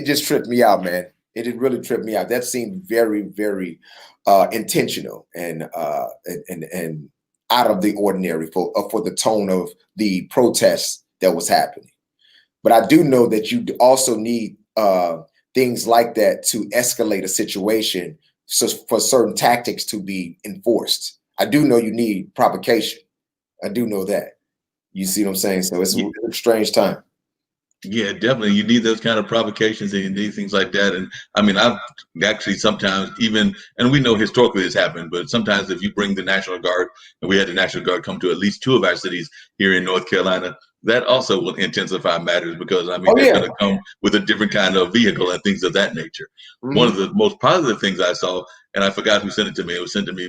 Speaker 3: just tripped me out, man. It really tripped me out. That seemed very, very intentional and out of the ordinary for the tone of the protests that was happening. But I do know that you also need things like that to escalate a situation, so for certain tactics to be enforced. I do know you need provocation. I do know that. You see what I'm saying? So it's a strange time.
Speaker 1: Yeah, definitely. You need those kind of provocations, and you need things like that. And I mean, I've actually sometimes even, and we know historically this happened, but sometimes if you bring the National Guard, and we had the National Guard come to at least 2 of our cities here in North Carolina, that also will intensify matters, because I mean, they're going to come with a different kind of vehicle and things of that nature. Mm-hmm. One of the most positive things I saw, and I forgot who sent it to me. It was sent to me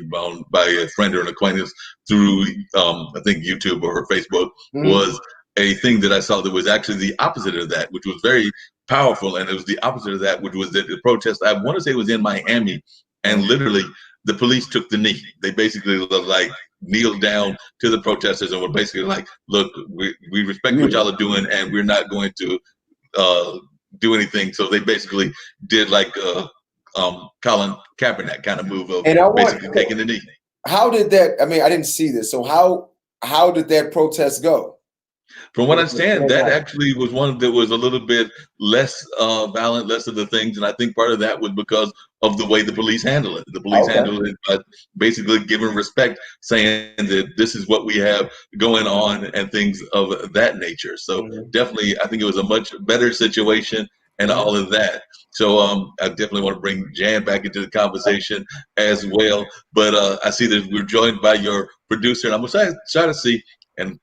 Speaker 1: by a friend or an acquaintance through, I think YouTube or Facebook, mm-hmm. was a thing that I saw that was actually the opposite of that, which was very powerful. And it was the opposite of that, which was that the protest, I want to say it was in Miami, and literally the police took the knee. They basically like kneeled down to the protesters and were basically like, look, we respect what y'all are doing, and we're not going to do anything. So they basically did like Colin Kaepernick kind of move of basically taking the knee.
Speaker 3: How did that, I mean, I didn't see this. So how did that protest go?
Speaker 1: From what I understand, that actually was one that was a little bit less violent, less of the things. And I think part of that was because of the way the police handle it. The police handled it by basically giving respect, saying that this is what we have going on and things of that nature. So definitely, I think it was a much better situation and all of that. So I definitely want to bring Jan back into the conversation as well. But I see that we're joined by your producer, and I'm going to try to see, and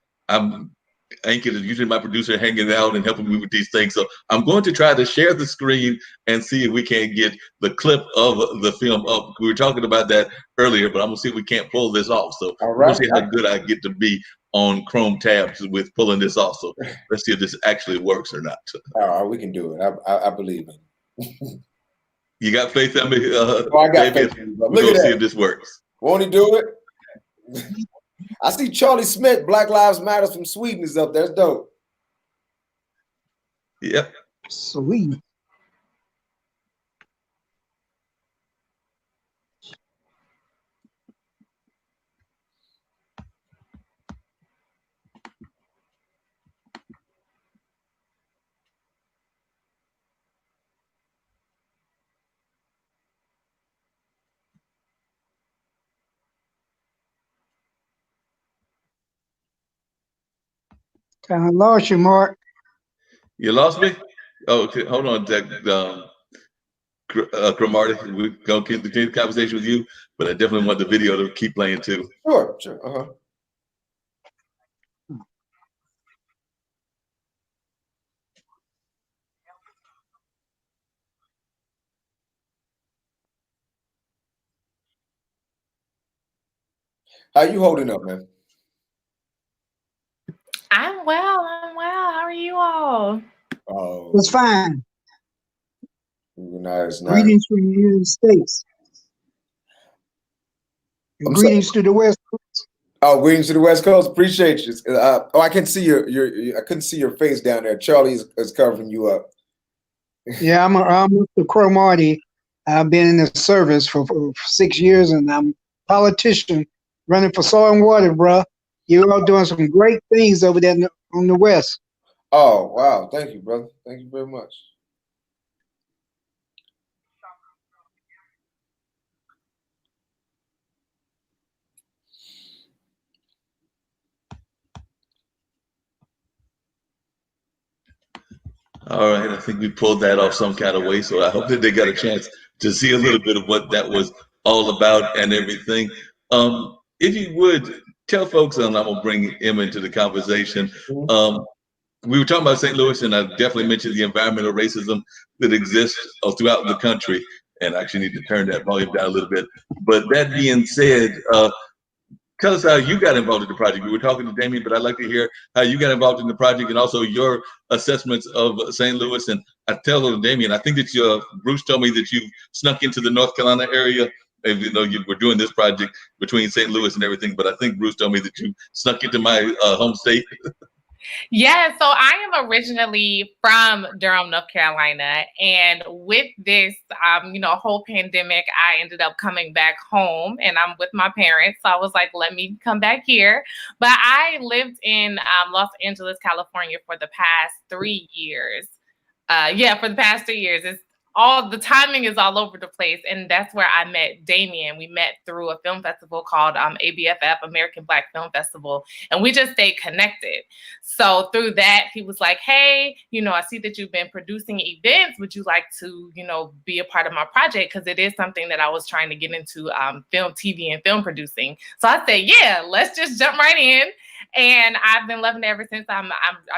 Speaker 1: Ankin is usually my producer, hanging out and helping me with these things. So I'm going to try to share the screen and see if we can get the clip of the film up. We were talking about that earlier, but I'm going to see if we can't pull this off. So we'll see how good I get to be on Chrome tabs with pulling this off. So let's see if this actually works or not.
Speaker 3: All right, we can do it. I believe it.
Speaker 1: You got faith in me?
Speaker 3: I got faith in you.
Speaker 1: We're going to see if this works.
Speaker 3: Won't he do it? I see Charlie Smith, Black Lives Matter from Sweden, is up there. That's dope.
Speaker 1: Yep.
Speaker 2: Sweet. Kind of lost you, Mark.
Speaker 1: You lost me? Oh, okay. Hold on, Zack. Cromartie, we're going to continue the conversation with you, but I definitely want the video to keep playing too.
Speaker 3: Sure. How you holding up, man?
Speaker 4: I'm well. I'm well. How are you all?
Speaker 3: Oh,
Speaker 2: It's fine.
Speaker 3: nice, nice.
Speaker 2: Greetings from the United States. And
Speaker 3: I'm sorry.
Speaker 2: greetings to the West Coast.
Speaker 3: Oh, greetings to the West Coast. Appreciate you. I can see I couldn't see your face down there. Charlie is covering you up.
Speaker 2: Yeah, I'm Mr. Cromartie. I've been in the service for 6 years, and I'm a politician running for soil and water, bruh. You're all doing some great things over there on the West.
Speaker 3: Oh, wow. Thank you, brother. Thank you very much.
Speaker 1: All right, I think we pulled that off some kind of way. So I hope that they got a chance to see a little bit of what that was all about and everything. If you would tell folks, and I'm gonna bring Emma into the conversation. Um, we were talking about St. Louis, and I definitely mentioned the environmental racism that exists throughout the country. And I actually need to turn that volume down a little bit. But that being said, tell us how you got involved in the project. We were talking to Damien, but I'd like to hear how you got involved in the project and also your assessments of St. Louis. And I tell Damien, I think that Bruce told me that you snuck into the North Carolina area. You know, you were doing this project between St. Louis and everything, but I think Bruce told me that you snuck into my home state.
Speaker 4: Yeah, so I am originally from Durham, North Carolina, and with this, whole pandemic, I ended up coming back home, and I'm with my parents. So I was like, let me come back here. But I lived in Los Angeles, California, for the past 3 years. For the past 3 years. It's all the timing is all over the place. And that's where I met Damien. We met through a film festival called ABFF, American Black Film Festival. And we just stayed connected. So through that, he was like, hey, I see that you've been producing events. Would you like to, be a part of my project? Because it is something that I was trying to get into film, TV, and film producing. So I said, yeah, let's just jump right in. And I've been loving it ever since. I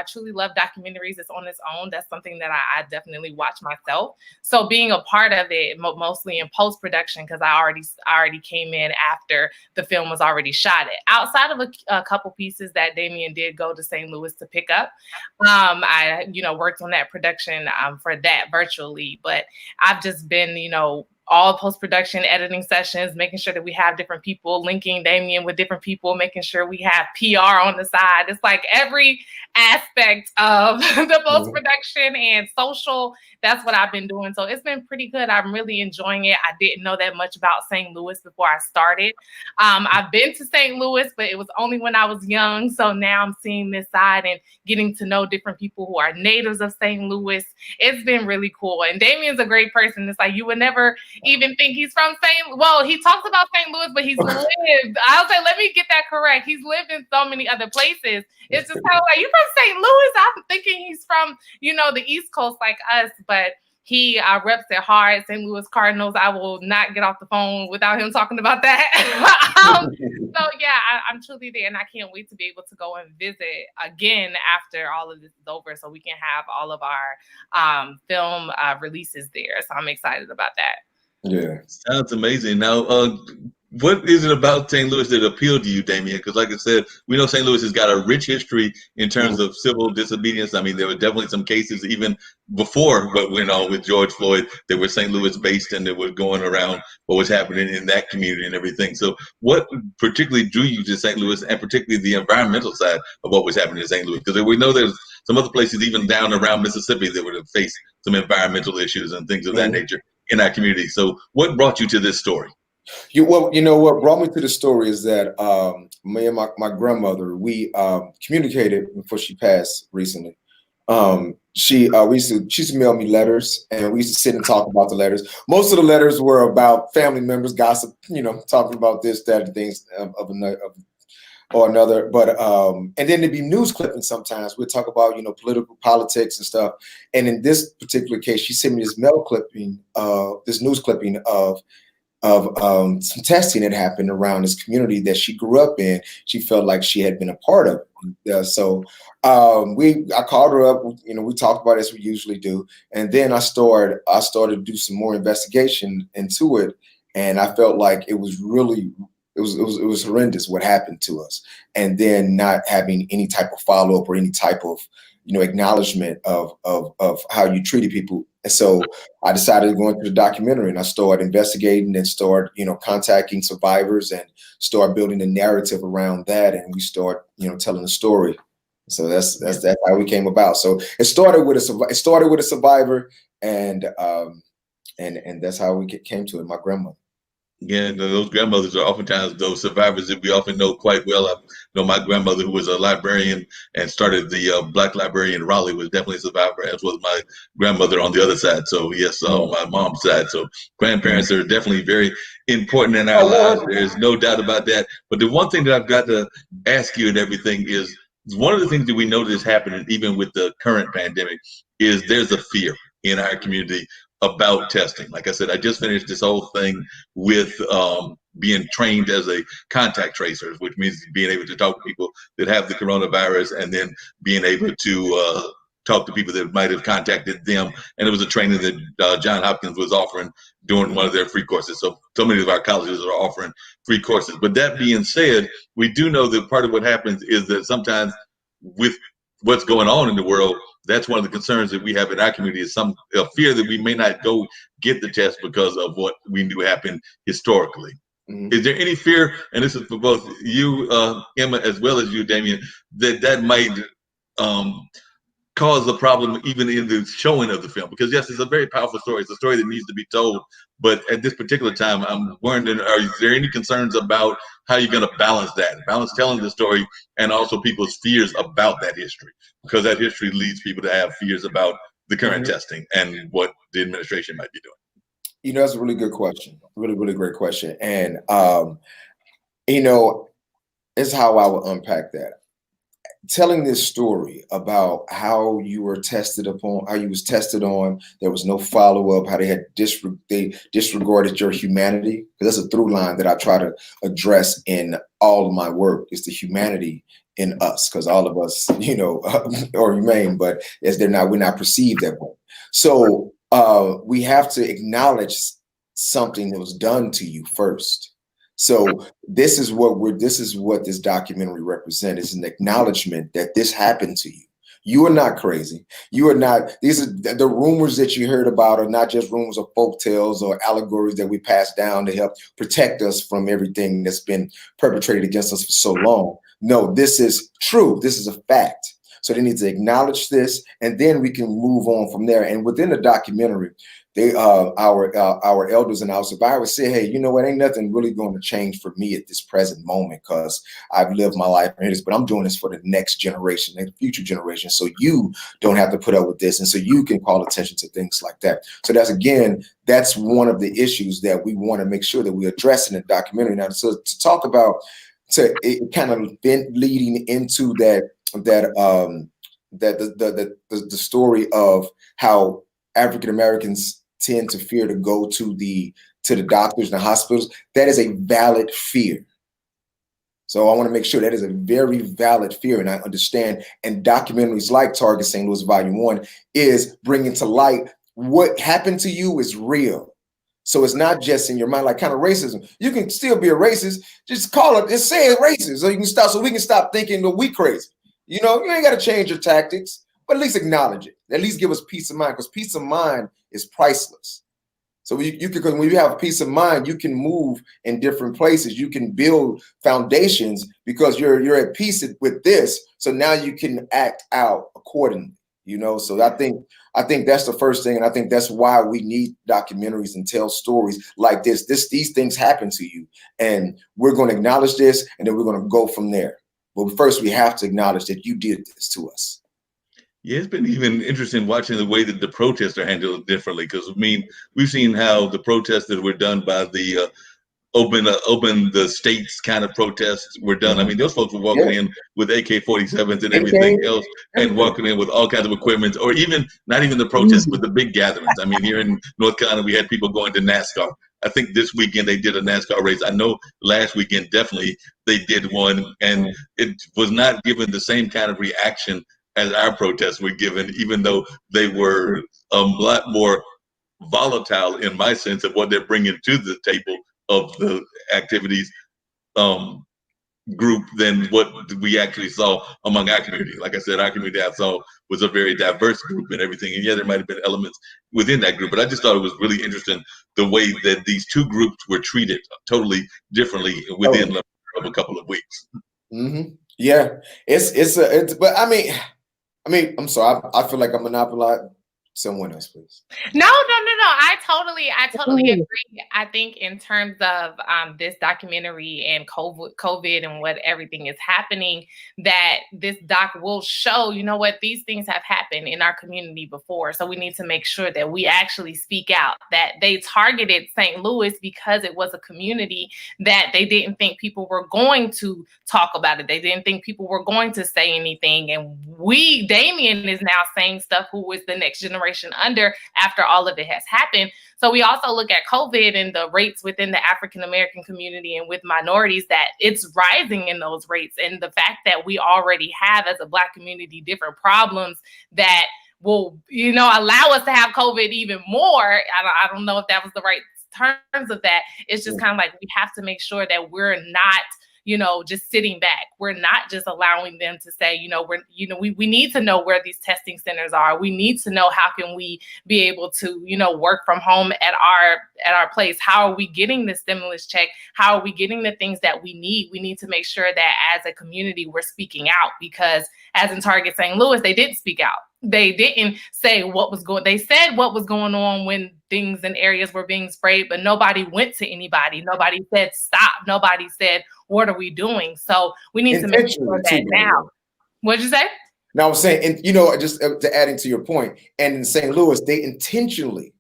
Speaker 4: truly love documentaries. It's on its own. That's something that I definitely watch myself. So being a part of it, mostly in post-production, because I already came in after the film was already shot. Outside of a couple pieces that Damien did go to St. Louis to pick up, I worked on that production for that virtually. But I've just been all post-production editing sessions, making sure that we have different people, linking Damien with different people, making sure we have PR on the side. It's like every aspect of the post-production and social, that's what I've been doing. So it's been pretty good. I'm really enjoying it. I didn't know that much about St. Louis before I started. I've been to St. Louis, but it was only when I was young. So now I'm seeing this side and getting to know different people who are natives of St. Louis. It's been really cool. And Damien's a great person. It's like you would never even think he's from he talks about St. Louis, but he's lived. I'll say, let me get that correct. He's lived in so many other places. It's just kind of like, you from St. Louis? I'm thinking he's from, the East Coast like us, but he reps it hard. St. Louis Cardinals. I will not get off the phone without him talking about that. I'm truly there, and I can't wait to be able to go and visit again after all of this is over, so we can have all of our film releases there. So I'm excited about that.
Speaker 3: Yeah,
Speaker 1: Sounds amazing. Now, what is it about St. Louis that appealed to you, Damien? Because, like I said, we know St. Louis has got a rich history in terms of civil disobedience. I mean, there were definitely some cases even before what went on with George Floyd that were St. Louis based and that were going around what was happening in that community and everything. So, what particularly drew you to St. Louis, and particularly the environmental side of what was happening in St. Louis? Because we know there's some other places even down around Mississippi that would have faced some environmental issues and things of that nature in our community. So what brought you to this story?
Speaker 3: What brought me to the story is that me and my grandmother, we communicated before she passed recently. She used to mail me letters, and we used to sit and talk about the letters. Most of the letters were about family members, gossip, talking about this, that, and things of another. But and then there'd be news clippings sometimes. We'd talk about, political politics and stuff. And in this particular case, she sent me this news clipping of some testing that happened around this community that she grew up in. She felt like she had been a part of it. I called her up, we talked about it as we usually do. And then I started to do some more investigation into it. And I felt like it was it was horrendous what happened to us, and then not having any type of follow up or any type of acknowledgement of how you treated people. And so I decided to go into the documentary, and I started investigating and started contacting survivors and start building a narrative around that, and we start telling the story. So that's how we came about. So it started with a survivor, and that's how we came to it. My grandmother.
Speaker 1: Yeah, those grandmothers are oftentimes those survivors that we often know quite well. I know my grandmother, who was a librarian and started the Black Library in Raleigh, was definitely a survivor, as was my grandmother on the other side. So yes, on my mom's side. So grandparents are definitely very important in our lives. There's no doubt about that. But the one thing that I've got to ask you and everything is, one of the things that we notice happening even with the current pandemic is there's a fear in our community about testing. Like I said, I just finished this whole thing with being trained as a contact tracer, which means being able to talk to people that have the coronavirus and then being able to talk to people that might have contacted them. And it was a training that Johns Hopkins was offering during one of their free courses. So many of our colleges are offering free courses. But that being said, we do know that part of what happens is that sometimes with what's going on in the world, that's one of the concerns that we have in our community, is some fear that we may not go get the test because of what we knew happened historically. Mm-hmm. Is there any fear, and this is for both you, Emma, as well as you, Damien, that might cause a problem even in the showing of the film? Because yes, it's a very powerful story. It's a story that needs to be told. But at this particular time, I'm wondering, is there any concerns about how you're going to balance telling the story and also people's fears about that history? Because that history leads people to have fears about the current testing and what the administration might be doing.
Speaker 3: That's a really good question. Really, really great question. And, it's how I would unpack that. Telling this story about how you were tested upon, how you was tested on, there was no follow-up, how they disregarded your humanity. Because that's a through line that I try to address in all of my work, is the humanity in us, because all of us, are humane, but we're not perceived that way. So we have to acknowledge something that was done to you first. So this is what this documentary represents, is an acknowledgement that this happened to you. You are not crazy. You are not, these are the rumors that you heard about are not just rumors of folk tales or allegories that we pass down to help protect us from everything that's been perpetrated against us for so long. No, this is true. This is a fact. So they need to acknowledge this, and then we can move on from there. And within the documentary, our elders and our survivors say, hey, you know what, ain't nothing really going to change for me at this present moment, because I've lived my life, but I'm doing this for the next generation and future generation. So you don't have to put up with this. And so you can call attention to things like that. So that's one of the issues that we want to make sure that we address in the documentary. Now, so to talk about, it kind of been leading into the story of how African Americans tend to fear to go to the doctors and the hospitals. That is a valid fear. So I want to make sure that is a very valid fear, and I understand. And documentaries like Target St. Louis Volume 1 is bringing to light what happened to you is real. So it's not just in your mind, like kind of racism. You can still be a racist. Just call it, just say it's racist, so we can stop thinking that we crazy. You ain't got to change your tactics, but at least acknowledge it. At least give us peace of mind, because peace of mind is priceless. So because when you have peace of mind, you can move in different places. You can build foundations because you're at peace with this. So now you can act out accordingly. So I think that's the first thing, and I think that's why we need documentaries and tell stories like this. These things happen to you, and we're going to acknowledge this, and then we're going to go from there. But first, we have to acknowledge that you did this to us.
Speaker 1: Yeah, it's been even interesting watching the way that the protests are handled differently, because we've seen how the protests that were done by the open the states kind of protests were done. I mean, those folks were walking in with AK-47s and everything else, and walking in with all kinds of equipment, or even not even the protests, but the big gatherings. I mean, here in North Carolina, we had people going to NASCAR. I think this weekend they did a NASCAR race. I know last weekend definitely they did one, and it was not given the same kind of reaction as our protests were given, even though they were a lot more volatile in my sense of what they're bringing to the table of the activities. group than what we actually saw among our community. Like I said, our community I saw was a very diverse group and everything. And yeah, there might have been elements within that group, but I just thought it was really interesting the way that these two groups were treated totally differently within of a couple of weeks.
Speaker 3: Mm-hmm. Yeah, it's. But I mean, I'm sorry. I feel like I'm monopolizing. Someone else, please.
Speaker 4: No. I totally agree. I think in terms of this documentary and COVID and what everything is happening, that this doc will show, you know what, these things have happened in our community before. So we need to make sure that we actually speak out, that they targeted St. Louis because it was a community that they didn't think people were going to talk about it. They didn't think people were going to say anything. And Damien is now saying stuff who is the next generation under after all of it has happened. So we also look at COVID and the rates within the African-American community and with minorities, that it's rising in those rates. And the fact that we already have, as a Black community, different problems that will, allow us to have COVID even more. I don't know if that was the right terms of that. It's just kind of like we have to make sure that we're not just sitting back. We're not just allowing them to say, we need to know where these testing centers are. We need to know how can we be able to, work from home at our place. How are we getting the stimulus check? How are we getting the things that we need? We need to make sure that as a community, we're speaking out, because as in Target St. Louis, they did speak out. They didn't say they said what was going on when things in areas were being sprayed, but nobody went to anybody. Nobody said stop. Nobody said, what are we doing? So we need to make sure that now. What'd you say?
Speaker 3: No, I was saying, and just to adding to your point, and in St. Louis, they intentionally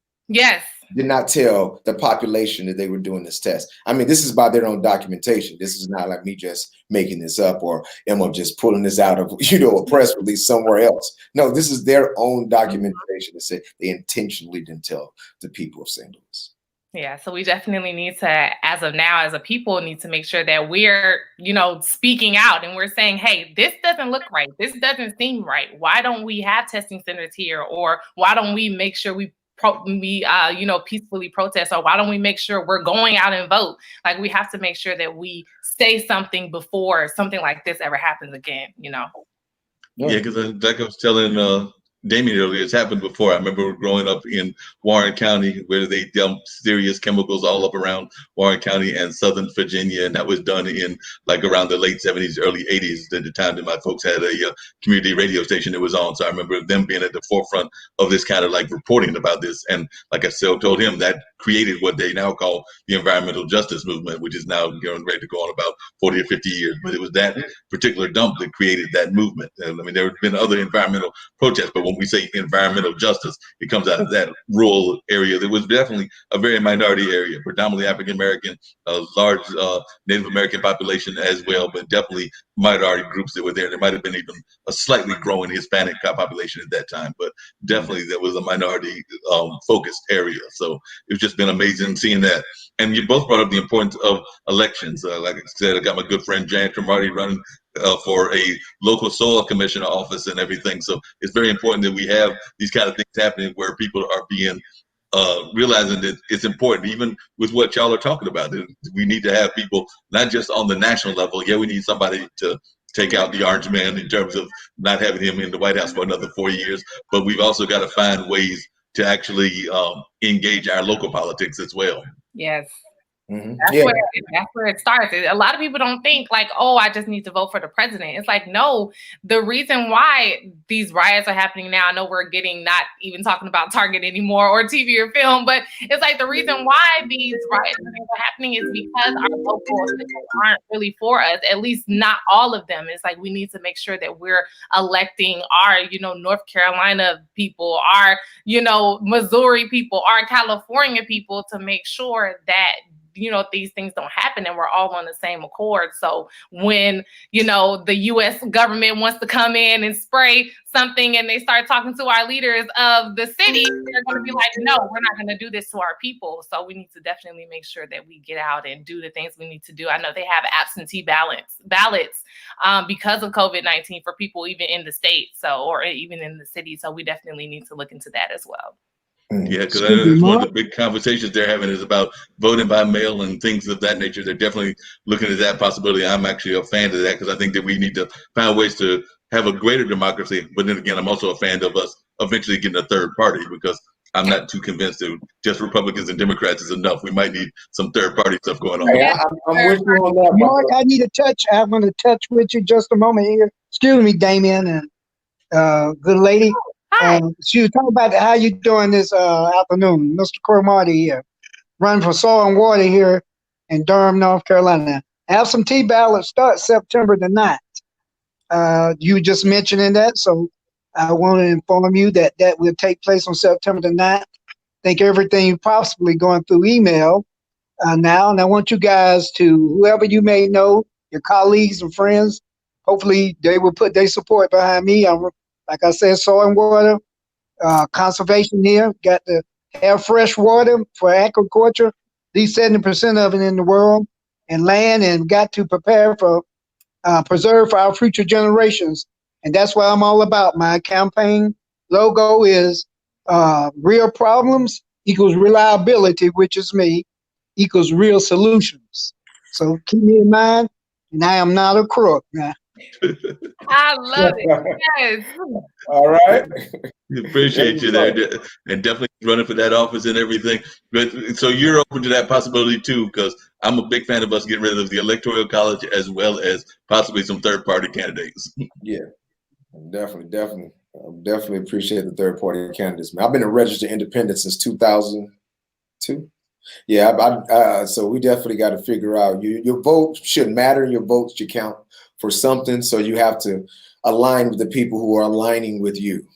Speaker 3: did not tell the population that they were doing this test. I mean, this is by their own documentation. This is not like me just making this up or Emma just pulling this out of, a press release somewhere else. No, this is their own documentation that said they intentionally didn't tell the people of St. Louis.
Speaker 4: Yeah, so we definitely need to, as of now, as a people, need to make sure that we're, speaking out and we're saying, hey, this doesn't look right. This doesn't seem right. Why don't we have testing centers here? Or why don't we make sure we peacefully protest? Or why don't we make sure we're going out and vote? Like, we have to make sure that we say something before something like this ever happens again,
Speaker 1: Yeah, because like I was telling Damien earlier, it's happened before. I remember growing up in Warren County where they dumped serious chemicals all up around Warren County and Southern Virginia. And that was done in like around the late 70s, early 80s, at the time that my folks had a community radio station that was on. So I remember them being at the forefront of this kind of like reporting about this. And like I said, told him that created what they now call the environmental justice movement, which is now ready to go on about 40 or 50 years. But it was that particular dump that created that movement. And I mean, there have been other environmental protests, but when we say environmental justice, it comes out of that rural area. There was definitely a very minority area, predominantly African American, a large Native American population as well, but definitely minority groups that were there. There might have been even a slightly growing Hispanic population at that time, but definitely there was a minority focused area. So it's just been amazing seeing that. And you both brought up the importance of elections. Like I said, I got my good friend Jan Cromartie running for a local soil commissioner office and everything. So it's very important that we have these kind of things happening where people are being realizing that it's important, even with what y'all are talking about. We need to have people not just on the national level. Yeah, we need somebody to take out the orange man in terms of not having him in the White House for another 4 years, but we've also got to find ways to actually engage our local politics as well.
Speaker 4: Yes. Mm-hmm. That's where it starts. A lot of people don't think like, oh, I just need to vote for the president. It's like, no, the reason why these riots are happening now, I know we're not even talking about Target anymore or TV or film, but it's like the reason why these riots are happening is because our local officials aren't really for us, at least not all of them. It's like we need to make sure that we're electing our, North Carolina people, our, Missouri people, our California people to make sure that these things don't happen and we're all on the same accord. So when, the US government wants to come in and spray something and they start talking to our leaders of the city, they're going to be like, no, we're not going to do this to our people. So we need to definitely make sure that we get out and do the things we need to do. I know they have absentee ballots because of COVID-19 for people even in the state, or even in the city. So we definitely need to look into that as well.
Speaker 1: Yeah, because I
Speaker 2: Excuse
Speaker 1: know
Speaker 2: me,
Speaker 1: that's one of
Speaker 2: Mark.
Speaker 1: the big conversations they're having is about voting by mail and things of that nature. They're definitely looking at that possibility. I'm actually a fan of that because I think that we need to find ways to have a greater democracy. But then again, I'm also a fan of us eventually getting a third party because I'm not too convinced that just Republicans and Democrats is enough. We might need some third party stuff going on.
Speaker 3: Hey,
Speaker 4: Yes,
Speaker 3: I'm
Speaker 4: sir.
Speaker 3: with you on that,
Speaker 2: Mark,
Speaker 3: brother.
Speaker 2: I need to touch. I want to touch with you just a moment here. Excuse me, Damien and good lady.
Speaker 4: Hi.
Speaker 2: She was talking about how you doing this afternoon, Mr. Cromartie here, running for soil and water here in Durham, North Carolina. Absentee ballot starts September the 9th. You were just mentioning that, so I want to inform you that that will take place on September the 9th. Think everything possibly going through email now, and I want you guys to, whoever you may know, your colleagues and friends, hopefully they will put their support behind me. I'm, like I said, soil and water, conservation here, got to have fresh water for agriculture, at least 70% of it in the world, and land, and got to prepare for, preserve for our future generations. And that's what I'm all about. My campaign logo is real problems equals reliability, which is me, equals real solutions. So keep me in mind, and I am not a crook. Now,
Speaker 4: I love it. Yes.
Speaker 3: All right.
Speaker 1: We appreciate you there, and definitely running for that office and everything. But so you're open to that possibility too, because I'm a big fan of us getting rid of the electoral college as well as possibly some third party candidates.
Speaker 3: Yeah, definitely. I definitely appreciate the third party candidates, man. I've been a registered independent since 2002. Yeah, so we definitely got to figure out your vote should matter. Your vote should count for something. So you have to align with the people who are aligning with you.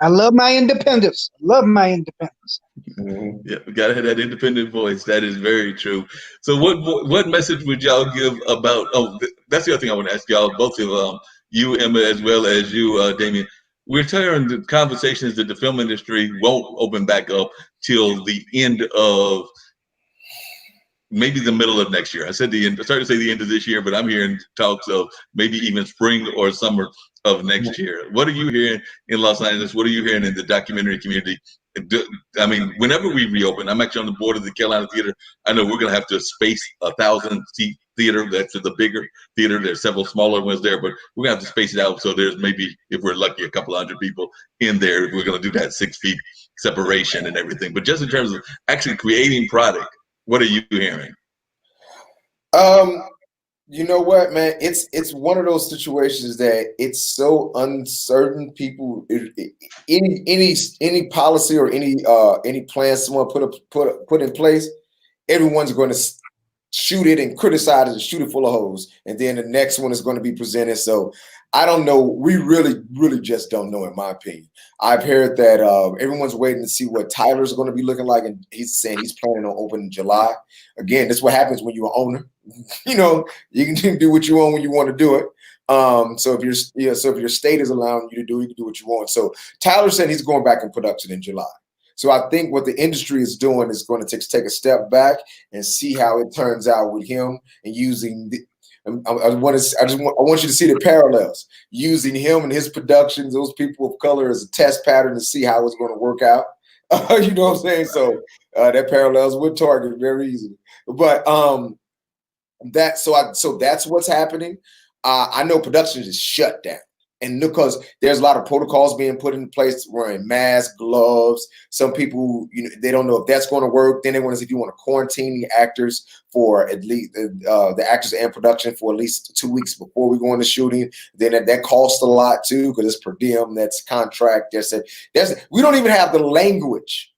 Speaker 2: I love my independence. Love my independence.
Speaker 3: Mm-hmm.
Speaker 1: Yeah, we gotta have that independent voice. That is very true. So, what message would y'all give about? Oh, that's the other thing I want to ask y'all, both of you, Emma, as well as you, Damien. We're hearing the conversations that the film industry won't open back up till the end of maybe the middle of next year. I said the end. I started to say the end of this year, but I'm hearing talks of maybe even spring or summer of next year. What are you hearing in Los Angeles? What are you hearing in the documentary community? I mean, whenever we reopen, I'm actually on the board of the Carolina Theater. I know we're going to have to space 1,000-seat theater. That's the bigger theater. There's several smaller ones there, but we're going to have to space it out. So there's maybe, if we're lucky, a couple hundred people in there. We're going to do that 6 feet separation and everything. But just in terms of actually creating product, what are you hearing?
Speaker 3: You know what, man? It's one of those situations that it's so uncertain. People, any policy or any plan someone put in place, everyone's going to shoot it and criticize it and shoot it full of holes, and then the next one is going to be presented. So I don't know. We really just don't know, in my opinion. I've heard that everyone's waiting to see what Tyler's going to be looking like, and he's saying he's planning on opening in July. Again, that's what happens when you're an owner. You know, you can do what you want when you want to do it. So if your state is allowing you to do, you can do what you want. So Tyler said he's going back in production in July. So I think what the industry is doing is going to take a step back and see how it turns out with him and using the. I want you to see the parallels using him and his productions, those people of color, as a test pattern to see how it's going to work out. You know what I'm saying? So that parallels with Target very easily. But that's what's happening. I know production is shut down. And because there's a lot of protocols being put in place, wearing masks, gloves. Some people, they don't know if that's going to work. Then they want to see if you want to quarantine the actors for at least the actors and production for at least 2 weeks before we go into shooting. Then that costs a lot too, because it's per diem, that's contract. We don't even have the language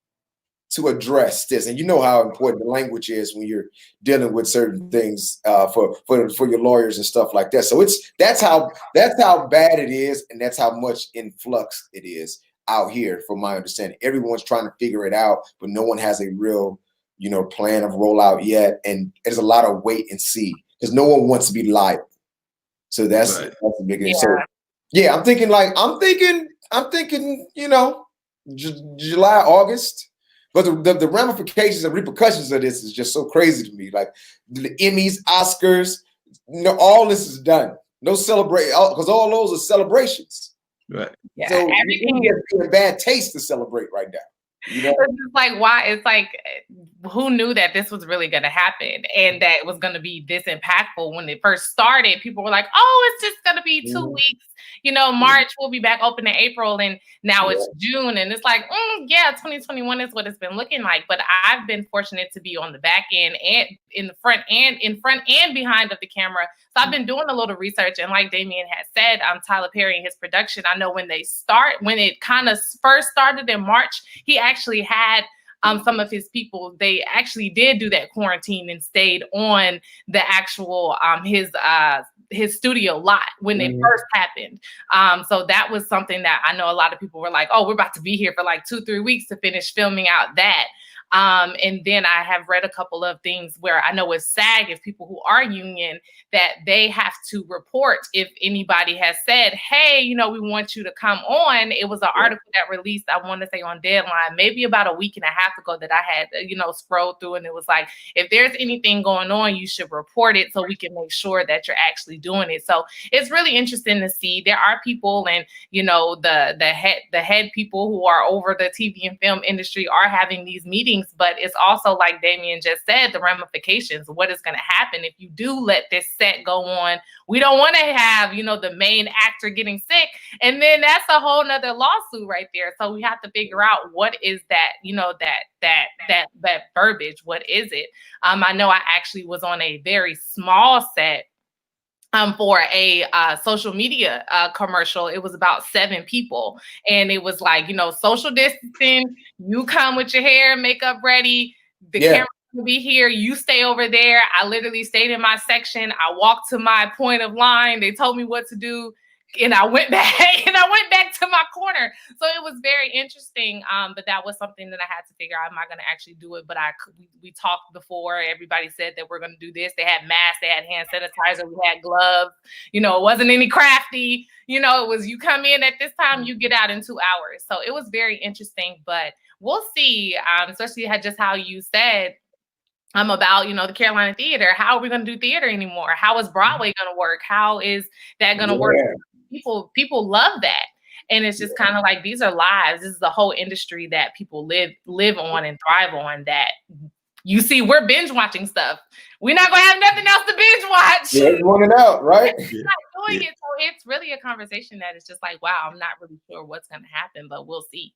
Speaker 3: to address this, and you know how important the language is when you're dealing with certain things for your lawyers and stuff like that. So that's how bad it is, and that's how much in flux it is out here, from my understanding. Everyone's trying to figure it out, but no one has a real plan of rollout yet, and there's a lot of wait and see because no one wants to be liable. So that's the big thing. So yeah, I'm thinking July, August. But the ramifications and repercussions of this is just so crazy to me. Like the Emmys, Oscars, all this is done. No celebrate, because all those are celebrations.
Speaker 1: Right.
Speaker 4: Yeah,
Speaker 3: so you get a bad taste to celebrate right now. You know?
Speaker 4: It's just like, why? It's like, who knew that this was really going to happen and that it was going to be this impactful when it first started? People were like, oh, it's just going to be 2 weeks. You know, March will be back open in April, and now it's June, and it's like, yeah, 2021 is what it's been looking like. But I've been fortunate to be on the back end and in front and behind of the camera. So I've been doing a little research, and like Damien had said, Tyler Perry and his production, I know when it kind of first started in March, he actually had some of his people, they actually did do that quarantine and stayed on the actual his studio lot when it first happened. So that was something that I know a lot of people were like, oh, we're about to be here for like 2-3 weeks to finish filming out that. And then I have read a couple of things where I know with SAG, if people who are union, that they have to report if anybody has said, hey, you know, we want you to come on. It was an article that released, I want to say on Deadline, maybe about a week and a half ago that I had, you know, scrolled through, and it was like, if there's anything going on, you should report it so we can make sure that you're actually doing it. So it's really interesting to see. There are people, and, you know, the head people who are over the TV and film industry are having these meetings, but it's also, like Damien just said, the ramifications, what is going to happen if you do let this set go on. We don't want to have, you know, the main actor getting sick, and then that's a whole nother lawsuit right there. So we have to figure out what is that, you know, that verbiage. What is it? I know I actually was on a very small set for a social media commercial. It was about 7 people, and it was like, you know, social distancing. You come with your hair and makeup ready. The camera will be here. You stay over there. I literally stayed in my section. I walked to my point of line. They told me what to do, and I went back to my corner. So it was very interesting. But that was something that I had to figure out. Am I going to actually do it? But we talked before. Everybody said that we're going to do this. They had masks. They had hand sanitizer. We had gloves. You know, it wasn't any crafty. You know, it was, you come in at this time, you get out in 2 hours. So it was very interesting. But we'll see, especially just how you said, about, you know, the Carolina Theater. How are we going to do theater anymore? How is Broadway going to work? How is that going to work? People love that. And it's just kind of like, these are lives. This is the whole industry that people live on and thrive on, that you see, we're binge watching stuff. We're not going to have nothing else to binge watch.
Speaker 3: Yeah, running out, right?
Speaker 4: It's not doing it. So it's really a conversation that is just like, wow, I'm not really sure what's going to happen, but we'll see.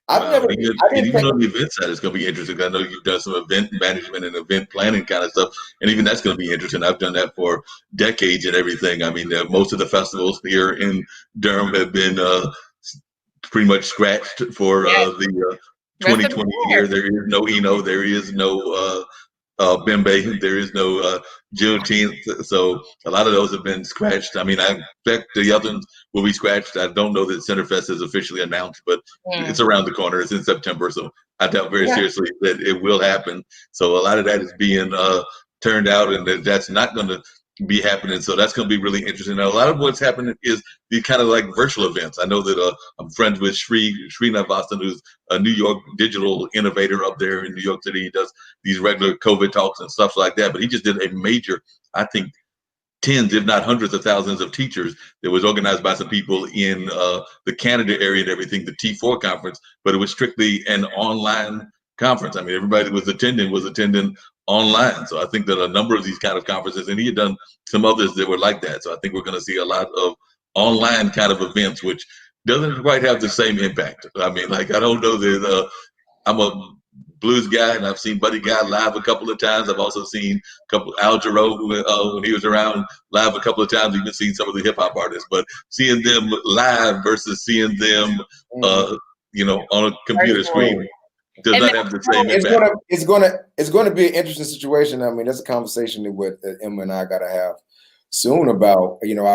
Speaker 1: Even on the event side, it's going to be interesting. I know you've done some event management and event planning kind of stuff, and even that's going to be interesting. I've done that for decades and everything. I mean, most of the festivals here in Durham have been pretty much scratched for the 2020 year. There is no Eno, there is no Bembe, there is no Juneteenth, so a lot of those have been scratched. I mean, I expect the others will be scratched. I don't know that Centerfest is officially announced, but it's around the corner. It's in September, so I doubt very seriously that it will happen. So a lot of that is being turned out, and that's not going to be happening. So that's going to be really interesting. Now, a lot of what's happening is these kind of like virtual events. I know that I'm friends with Srinath Vasan, who's a New York digital innovator up there in New York City. He does these regular COVID talks and stuff like that. But he just did a major, I think, tens, if not hundreds of thousands of teachers that was organized by some people in the Canada area and everything, the T4 conference, but it was strictly an online conference. I mean, everybody was attending online. So I think that a number of these kind of conferences, and he had done some others that were like that. So I think we're going to see a lot of online kind of events, which doesn't quite have the same impact. I mean, like, I don't know that I'm a blues guy, and I've seen Buddy Guy live a couple of times. I've also seen a couple Al Jarreau, who when he was around, live a couple of times. Even seen some of the hip hop artists, but seeing them live versus seeing them, you know, on a computer screen does not have the same impact.
Speaker 3: It's going to be an interesting situation. I mean, that's a conversation that Emma and I got to have soon about, you know,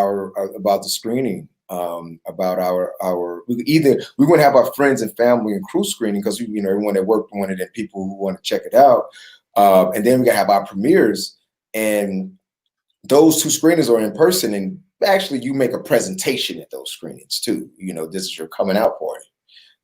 Speaker 3: about the screening. About our we're going to have our friends and family and crew screening, because you know, everyone that worked on it and people who want to check it out, and then we're gonna have our premieres, and those 2 screenings are in person, and actually you make a presentation at those screenings too. You know, this is your coming out party.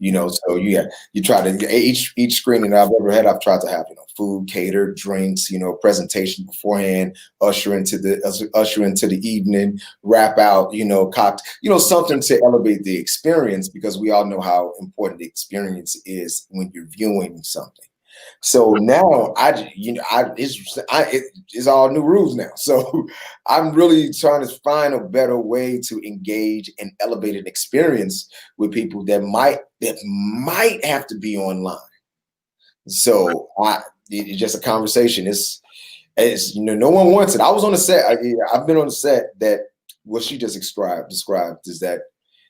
Speaker 3: So you try to each screening I've ever had, I've tried to have food catered, drinks, presentation beforehand, usher into the evening, wrap out, cocktail, something to elevate the experience, because we all know how important the experience is when you're viewing something. So now it's all new rules now. So I'm really trying to find a better way to engage and elevate an experience with people that might have to be online. So it's just a conversation. It's no one wants it. I was on the set. I've been on the set that what she just described is that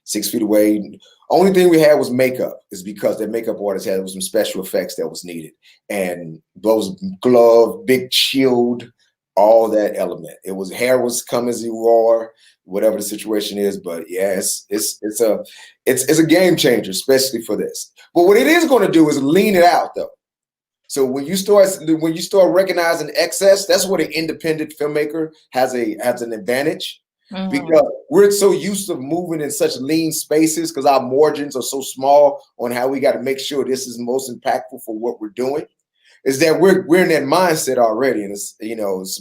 Speaker 3: 6 feet away. Only thing we had was makeup, is because that makeup artist had some special effects that was needed. And those glove, big shield, all that element. It was hair was come as you are, whatever the situation is. But yeah, it's a game changer, especially for this. But what it is going to do is lean it out though. So when you start recognizing excess, that's where the independent filmmaker has an advantage. Mm-hmm. Because we're so used to moving in such lean spaces, because our margins are so small on how we got to make sure this is most impactful for what we're doing, is that we're in that mindset already. And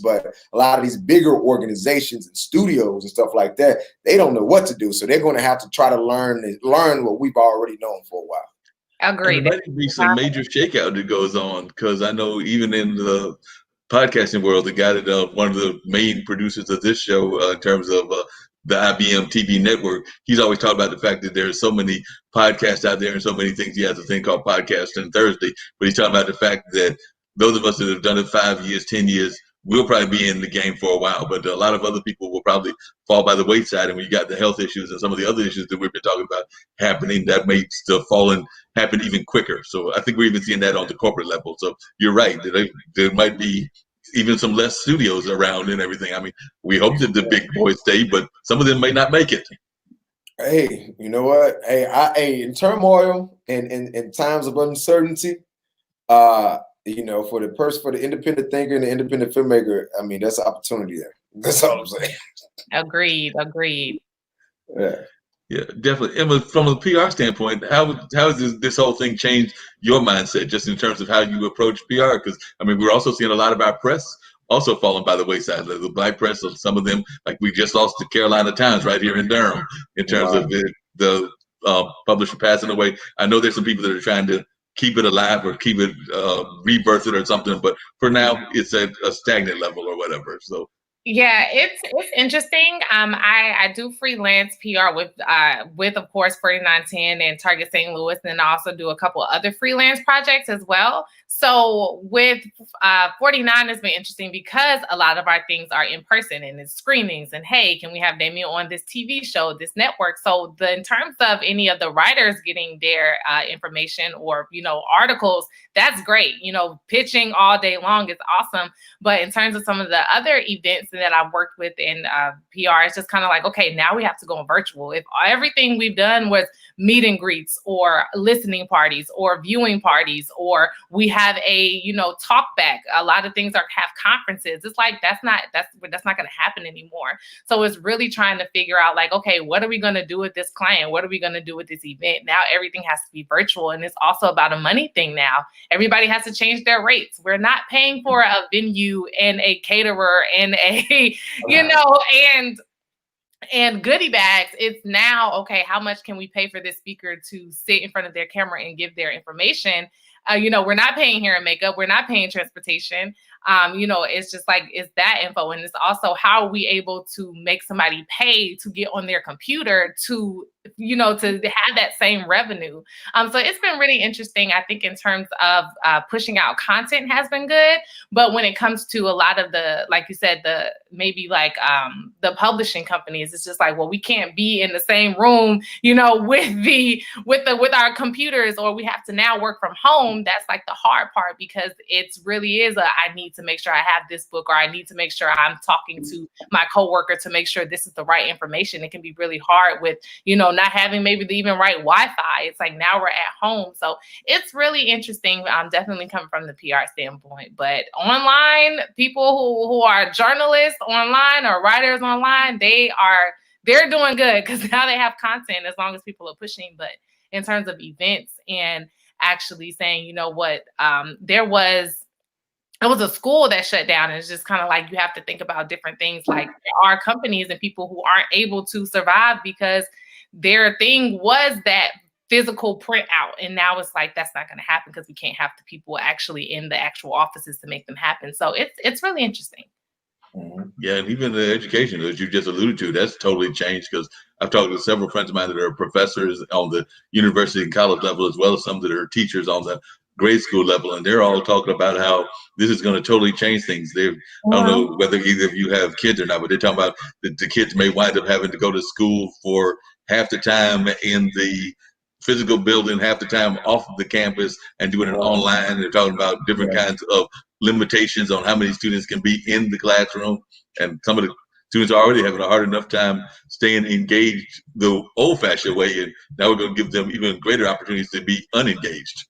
Speaker 3: but a lot of these bigger organizations and studios and stuff like that, they don't know what to do. So they're going to have to try to learn what we've already known for a while.
Speaker 4: Agreed.
Speaker 1: And there might be some major shakeout that goes on, because I know even in the podcasting world, the guy that one of the main producers of this show, in terms of the IBM TV network, he's always talked about the fact that there's so many podcasts out there and so many things. He has a thing called Podcasting Thursday, but he's talking about the fact that those of us that have done it 5 years, 10 years, we'll probably be in the game for a while, but a lot of other people will probably fall by the wayside. And when you got the health issues and some of the other issues that we've been talking about happening, that makes the falling happen even quicker. So I think we're even seeing that on the corporate level. So you're right. There might be even some less studios around and everything. I mean, we hope that the big boys stay, but some of them may not make it.
Speaker 3: Hey, you know what? Hey, in turmoil and in times of uncertainty, for the independent thinker and the independent filmmaker, I mean, that's an opportunity there. That's all I'm saying.
Speaker 4: Agreed.
Speaker 1: Yeah, definitely. Emma, from a PR standpoint, how has this whole thing changed your mindset, just in terms of how you approach PR? Because I mean, we're also seeing a lot of our press also falling by the wayside. Like the black press, some of them, like we just lost the Carolina Times right here in Durham, in terms of the publisher passing away. I know there's some people that are trying to keep it alive or keep it rebirth it or something, but for now, it's at a stagnant level or whatever. So.
Speaker 4: Yeah, it's interesting. I do freelance PR with of course 4910 and Target St. Louis, and I also do a couple of other freelance projects as well. So with 49 has been interesting because a lot of our things are in person and it's screenings and hey, can we have Damien on this TV show, this network? So in terms of any of the writers getting their information or articles, that's great. Pitching all day long is awesome. But in terms of some of the other events that I've worked with in PR, it's just kind of like, okay, now we have to go on virtual. If everything we've done was meet and greets or listening parties or viewing parties, or we have a talk back, a lot of things have conferences. It's like that's not going to happen anymore. So it's really trying to figure out like, okay, what are we going to do with this client? What are we going to do with this event? Now everything has to be virtual, and it's also about a money thing now. Everybody has to change their rates. We're not paying for a venue and a caterer and a and goodie bags. It's now, okay, how much can we pay for this speaker to sit in front of their camera and give their information? We're not paying hair and makeup. We're not paying transportation. It's just like, it's that info. And it's also, how are we able to make somebody pay to get on their computer to have that same revenue. So it's been really interesting. I think in terms of pushing out content has been good. But when it comes to a lot of the, like you said, the publishing companies, it's just like, well, we can't be in the same room, with our computers, or we have to now work from home. That's like the hard part, because it's really is I need to make sure I have this book, or I need to make sure I'm talking to my coworker to make sure this is the right information. It can be really hard with, not having maybe the even right Wi-Fi. It's like now we're at home. So it's really interesting. I'm definitely coming from the PR standpoint, but online, people who are journalists online or writers online, they're doing good because now they have content as long as people are pushing, but in terms of events and actually saying, you know what, it was a school that shut down. And it's just kind of like you have to think about different things. Like there are companies and people who aren't able to survive because their thing was that physical print out. And now it's like that's not going to happen because we can't have the people actually in the actual offices to make them happen. So it's really interesting.
Speaker 1: Yeah, and even the education, as you just alluded to, that's totally changed because I've talked to several friends of mine that are professors on the university and college level, as well as some that are teachers on the grade school level, and they're all talking about how this is going to totally change things. I don't know whether either of you have kids or not, but they're talking about that the kids may wind up having to go to school for half the time in the physical building, half the time off of the campus, and doing it online. They're talking about different kinds of limitations on how many students can be in the classroom, and some of the students are already having a hard enough time staying engaged the old-fashioned way, and now we're going to give them even greater opportunities to be unengaged.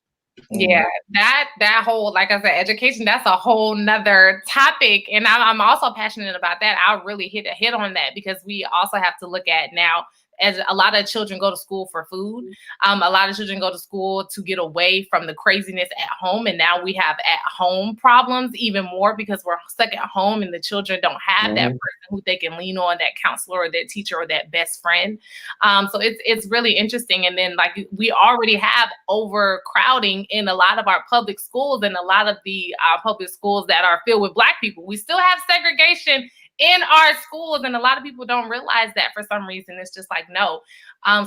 Speaker 4: Yeah, that whole, like I said, education, that's a whole nother topic. And I'm also passionate about that. I'll really hit on that because we also have to look at now, as a lot of children go to school for food. A lot of children go to school to get away from the craziness at home. And now we have at home problems even more because we're stuck at home and the children don't have that person who they can lean on, that counselor or that teacher or that best friend. So it's really interesting. And then like we already have overcrowding in a lot of our public schools and a lot of the public schools that are filled with Black people. We still have segregation in our schools, and a lot of people don't realize that for some reason. It's just like, no.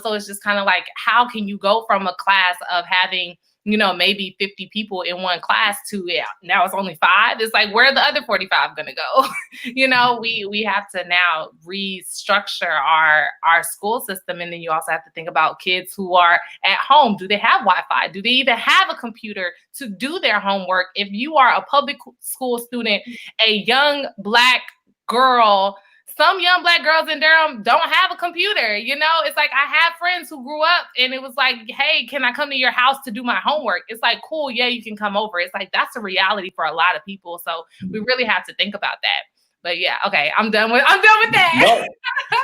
Speaker 4: So it's just kind of like, how can you go from a class of having, you know, maybe 50 people in one class to now it's only 5? It's like, where are the other 45 going to go? You know, we have to now restructure our school system. And then you also have to think about kids who are at home. Do they have Wi-Fi? Do they even have a computer to do their homework? If you are a public school student, a young Black girl, some young Black girls in Durham don't have a computer. You know, it's like I have friends who grew up and it was like, hey, can I come to your house to do my homework? It's like, cool, yeah, you can come over. It's like that's a reality for a lot of people. So we really have to think about that. But yeah, okay, I'm done with that.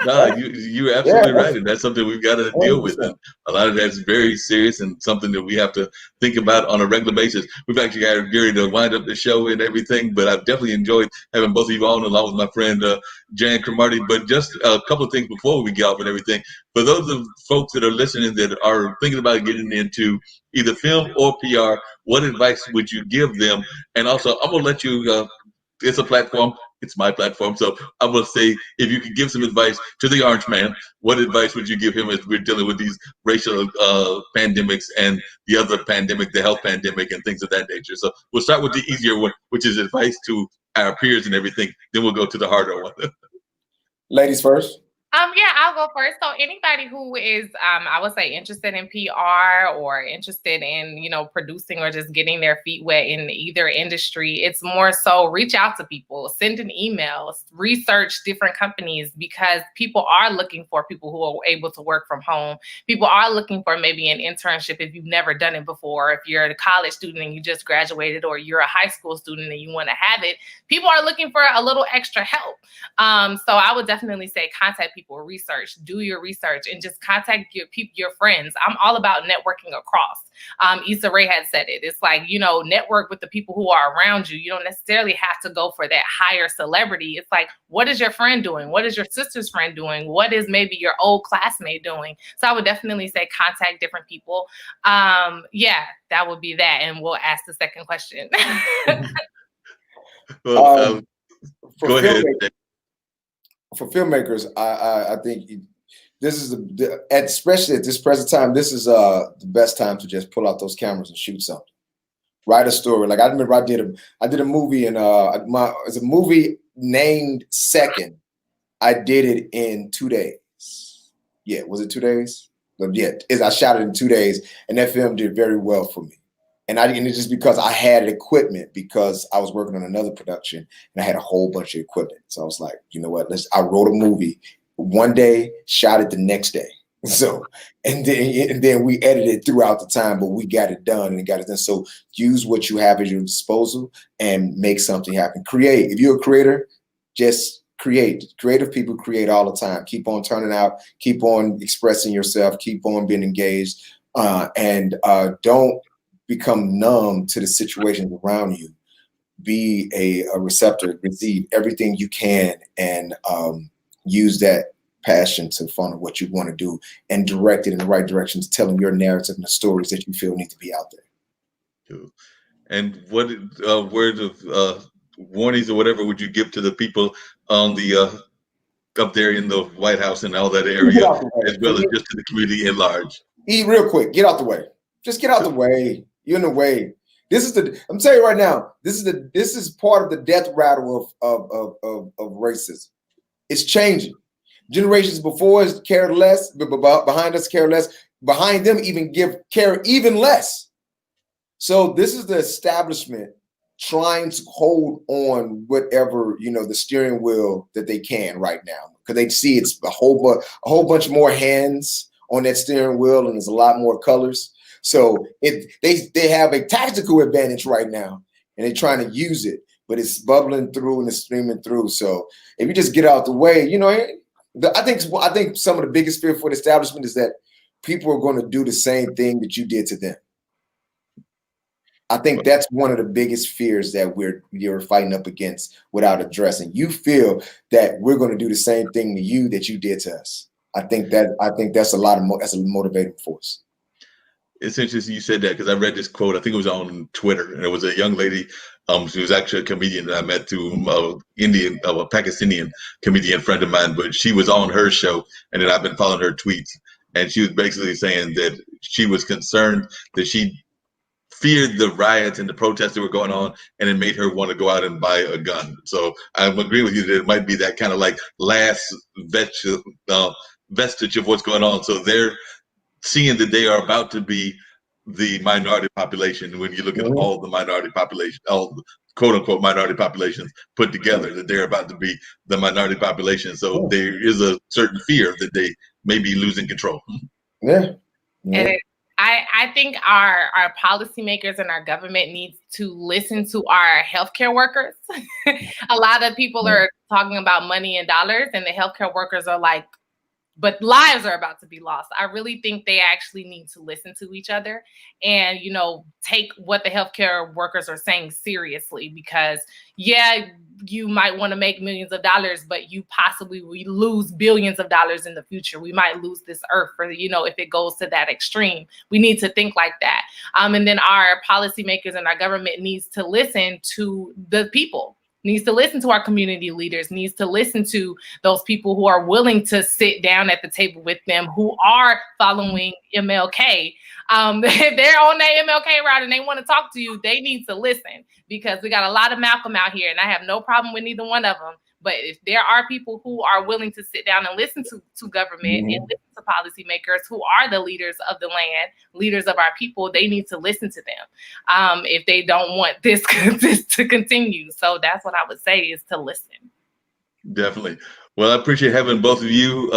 Speaker 1: No, you're absolutely right, and that's something we've got to deal with. And a lot of that's very serious and something that we have to think about on a regular basis. We've actually got Gary to wind up the show and everything, but I've definitely enjoyed having both of you on along with my friend Jan Cromartie. But just a couple of things before we get off and everything. For those of folks that are listening that are thinking about getting into either film or PR, what advice would you give them? And also, I'm gonna let you. It's a platform. It's my platform. So I'm going to say, if you could give some advice to the Orange Man, what advice would you give him as we're dealing with these racial pandemics and the other pandemic, the health pandemic and things of that nature? So we'll start with the easier one, which is advice to our peers and everything. Then we'll go to the harder one.
Speaker 3: Ladies first.
Speaker 4: Yeah, I'll go first. So anybody who is, I would say, interested in PR or interested in, you know, producing or just getting their feet wet in either industry, it's more so reach out to people, send an email, research different companies, because people are looking for people who are able to work from home. People are looking for maybe an internship if you've never done it before. If you're a college student and you just graduated, or you're a high school student and you want to have it, people are looking for a little extra help. So I would definitely say contact people. Research, do your research, and just contact your friends. I'm all about networking across. Issa Rae had said it. It's like, you know, network with the people who are around you. You don't necessarily have to go for that higher celebrity. It's like, what is your friend doing? What is your sister's friend doing? What is maybe your old classmate doing? So I would definitely say contact different people. Yeah, that would be that. And we'll ask the second question.
Speaker 1: Well, go ahead.
Speaker 3: For filmmakers, I think this is especially at this present time, this is the best time to just pull out those cameras and shoot something. Write a story. Like I remember I did a movie, and it's a movie named Second. I did it in 2 days. Yeah, was it 2 days? But yeah, I shot it in 2 days, and that film did very well for me. And it's just because I had equipment, because I was working on another production and I had a whole bunch of equipment. So I was like, you know what? I wrote a movie one day, shot it the next day. So, and then we edited throughout the time, but we got it done and got it done. So use what you have at your disposal and make something happen. Create. If you're a creator, just create. Creative people create all the time. Keep on turning out, keep on expressing yourself, keep on being engaged. and don't become numb to the situations around you. Be a receptor, receive everything you can, and use that passion to funnel what you want to do and direct it in the right directions, telling your narrative and the stories that you feel need to be out there.
Speaker 1: Cool. And what words of warnings or whatever would you give to the people on the up there in the White House and all that area, as well as just to the community at large?
Speaker 3: Real quick, get out the way. Just get out the way. You're in the way. I'm telling you right now, this is part of the death rattle of racism. It's changing. Generations before us cared less, but behind us care less. Behind them even care even less. So this is the establishment trying to hold on whatever, the steering wheel that they can right now, because they see it's a whole bunch more hands on that steering wheel, and there's a lot more colors. So they have a tactical advantage right now, and they're trying to use it, but it's bubbling through and it's streaming through. So if you just get out the way, I think some of the biggest fear for the establishment is that people are going to do the same thing that you did to them. I think that's one of the biggest fears that you're fighting up against without addressing. You feel that we're going to do the same thing to you that you did to us. I think that's that's a motivating force.
Speaker 1: It's interesting you said that, because I read this quote. I think it was on Twitter, and it was a young lady. She was actually a comedian that I met through a Pakistani comedian friend of mine, but she was on her show, and then I've been following her tweets, and she was basically saying that she was concerned that she feared the riots and the protests that were going on, and it made her want to go out and buy a gun. So I'm agreeing with you that it might be that kind of like last vestige of what's going on. So they're seeing that they are about to be the minority population. When you look at all the minority population, all the quote unquote minority populations put together, that they're about to be the minority population. So there is a certain fear that they may be losing control.
Speaker 3: Yeah.
Speaker 4: And I think our policymakers and our government needs to listen to our healthcare workers. A lot of people are talking about money and dollars, and the healthcare workers are like, but lives are about to be lost. I really think they actually need to listen to each other and, take what the healthcare workers are saying seriously, because you might want to make millions of dollars, but you possibly will lose billions of dollars in the future. We might lose this earth for, if it goes to that extreme. We need to think like that. And then our policymakers and our government needs to listen to the people, needs to listen to our community leaders, needs to listen to those people who are willing to sit down at the table with them, who are following MLK. If they're on that MLK route and they want to talk to you, they need to listen, because we got a lot of Malcolm out here, and I have no problem with neither one of them. But if there are people who are willing to sit down and listen to government and listen to policymakers who are the leaders of the land, leaders of our people, they need to listen to them if they don't want this to continue. So that's what I would say, is to listen.
Speaker 1: Definitely. Well, I appreciate having both of you,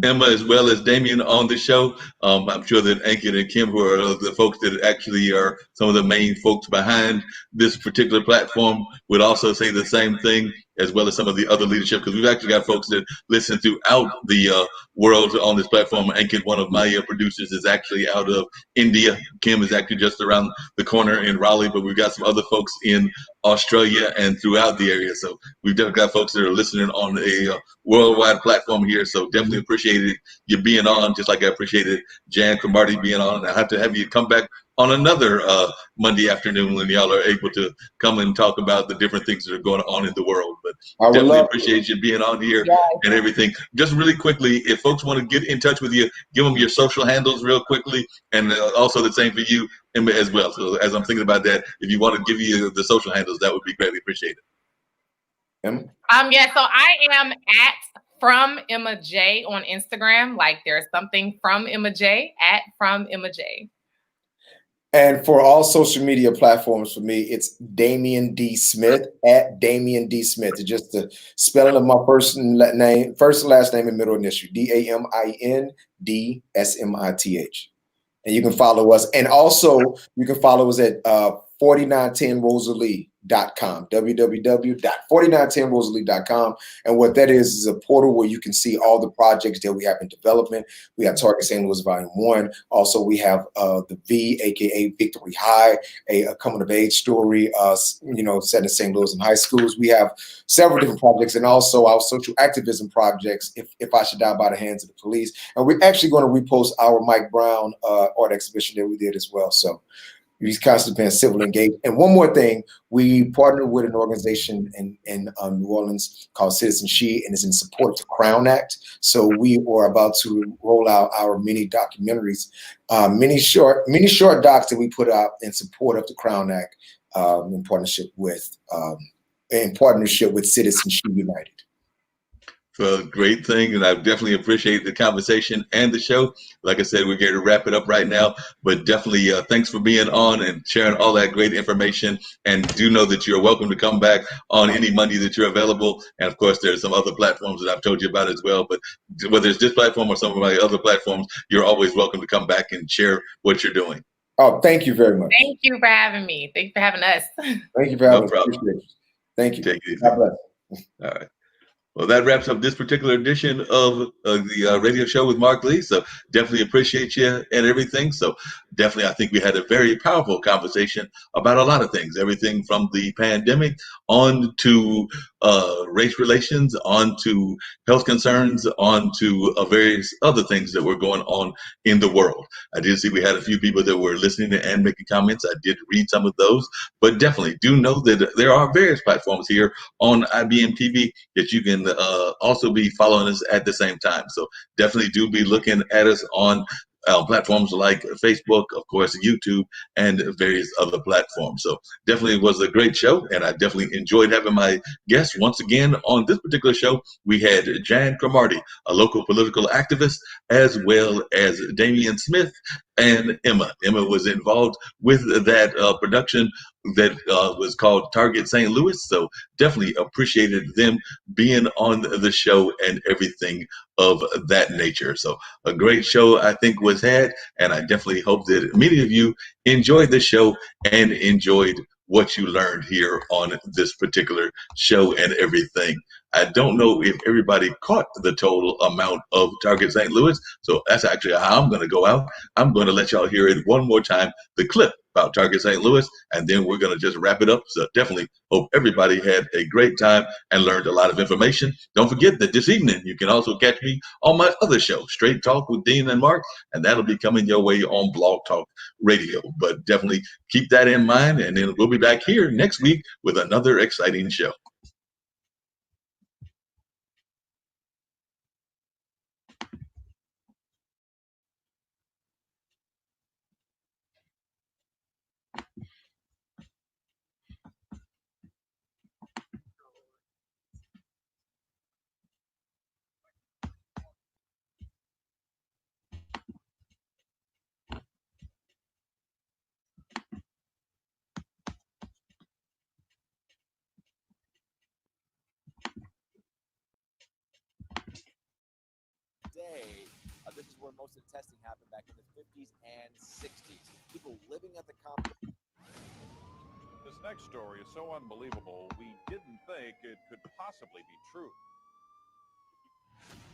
Speaker 1: Emma as well as Damien, on the show. I'm sure that Ankit and Kim, who are the folks that actually are some of the main folks behind this particular platform, would also say the same thing, as well as some of the other leadership, because we've actually got folks that listen throughout the world on this platform. Ankit, one of my producers, is actually out of India. Kim is actually just around the corner in Raleigh, but we've got some other folks in Australia and throughout the area. So we've definitely got folks that are listening on a worldwide platform here. So definitely appreciated you being on, just like I appreciated Jan Cromartie being on. And I have to have you come back on another Monday afternoon when y'all are able to come and talk about the different things that are going on in the world. But definitely appreciate you being on here and everything. Just really quickly, if folks want to get in touch with you, give them your social handles real quickly, and also the same for you as well. So as I'm thinking about that, if you want to give you the social handles, that would be greatly appreciated.
Speaker 3: Emma?
Speaker 4: So I am at From Emma J on Instagram. Like, there's something from Emma J, at From Emma J.
Speaker 3: And for all social media platforms, for me, it's Damien D. Smith, at Damien D. Smith. It's just the spelling of my first and last name and middle initial, DAMINDSMITH. And you can follow us. And also, you can follow us at 4910 Rosalie www.4910rosalie.com. And what that is a portal where you can see all the projects that we have in development. We have Target St. Louis Volume 1. Also, we have the V, aka Victory High, a coming of age story, set in St. Louis in high schools. We have several different projects, and also our social activism projects, If I Should Die by the Hands of the Police. And we're actually going to repost our Mike Brown art exhibition that we did as well. So he's constantly been civil engaged. And one more thing, we partnered with an organization in New Orleans called Citizen She, and is in support of the Crown Act. So we are about to roll out our mini documentaries, many short docs that we put out in support of the Crown Act, in partnership with Citizen She United.
Speaker 1: So great thing, and I definitely appreciate the conversation and the show. Like I said, we're going to wrap it up right now, but definitely thanks for being on and sharing all that great information. And do know that you're welcome to come back on any Monday that you're available. And of course, there's some other platforms that I've told you about as well. But whether it's this platform or some of my other platforms, you're always welcome to come back and share what you're doing.
Speaker 3: Oh, thank you very much.
Speaker 4: Thank you for having me. Thank you for having us.
Speaker 3: Thank you for having us.
Speaker 1: No problem.
Speaker 3: Appreciate it. Thank you.
Speaker 1: Take it easy.
Speaker 3: God bless.
Speaker 1: All right. Well, that wraps up this particular edition of the radio show with Mark Lee. So definitely appreciate you and everything. So definitely, I think we had a very powerful conversation about a lot of things, everything from the pandemic on to race relations, on to health concerns, on to various other things that were going on in the world. I did see we had a few people that were listening and making comments. I did read some of those, but definitely do know that there are various platforms here on IBM TV that you can also be following us at the same time. So definitely do be looking at us on platforms like Facebook, of course, YouTube, and various other platforms. So definitely was a great show, and I definitely enjoyed having my guests. Once again, on this particular show, we had Jan Cromartie, a local political activist, as well as Damian Smith and Emma. Emma was involved with that production that was called Target St. Louis. So definitely appreciated them being on the show and everything of that nature. So a great show, I think, was had, and I definitely hope that many of you enjoyed the show and enjoyed what you learned here on this particular show and everything. I don't know if everybody caught the total amount of Target St. Louis, so that's actually how I'm going to go out. I'm going to let y'all hear it one more time, the clip about Target St. Louis, and then we're going to just wrap it up. So definitely hope everybody had a great time and learned a lot of information. Don't forget that this evening you can also catch me on my other show, Straight Talk with Dean and Mark, and that'll be coming your way on Blog Talk Radio. But definitely keep that in mind, and then we'll be back here next week with another exciting show.
Speaker 5: This is where most of the testing happened back in the 50s and 60s. People living at the complex.
Speaker 6: This next story is so unbelievable, we didn't think it could possibly be true.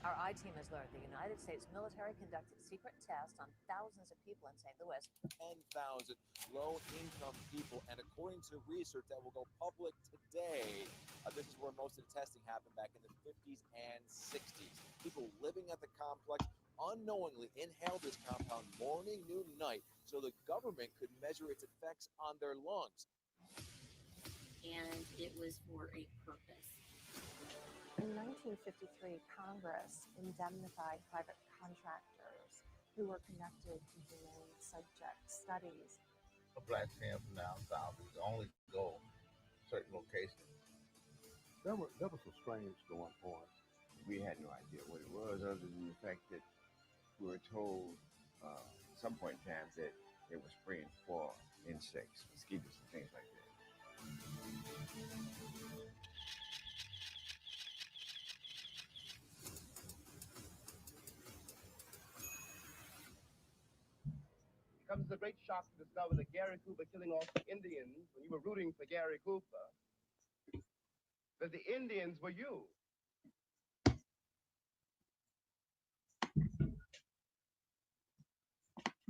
Speaker 7: Our I-team has learned the United States military conducted secret tests on thousands of people in St. Louis.
Speaker 5: 10,000 low-income people, and according to research that will go public today, this is where most of the testing happened back in the 50s and 60s. People living at the complex unknowingly inhaled this compound morning, noon, night, so the government could measure its effects on their lungs.
Speaker 8: And it was for a purpose.
Speaker 7: In 1953, Congress indemnified private contractors who were connected to humane subject studies.
Speaker 9: A black man from down south is only go certain locations.
Speaker 10: There was some strange going on.
Speaker 11: We had no idea what it was, other than the fact that we were told at some point in time that they were spraying for insects, mosquitoes, and things like that.
Speaker 12: comes the great shock to discover that Gary Cooper killing off the Indians when you were rooting for Gary Cooper, that the Indians were you.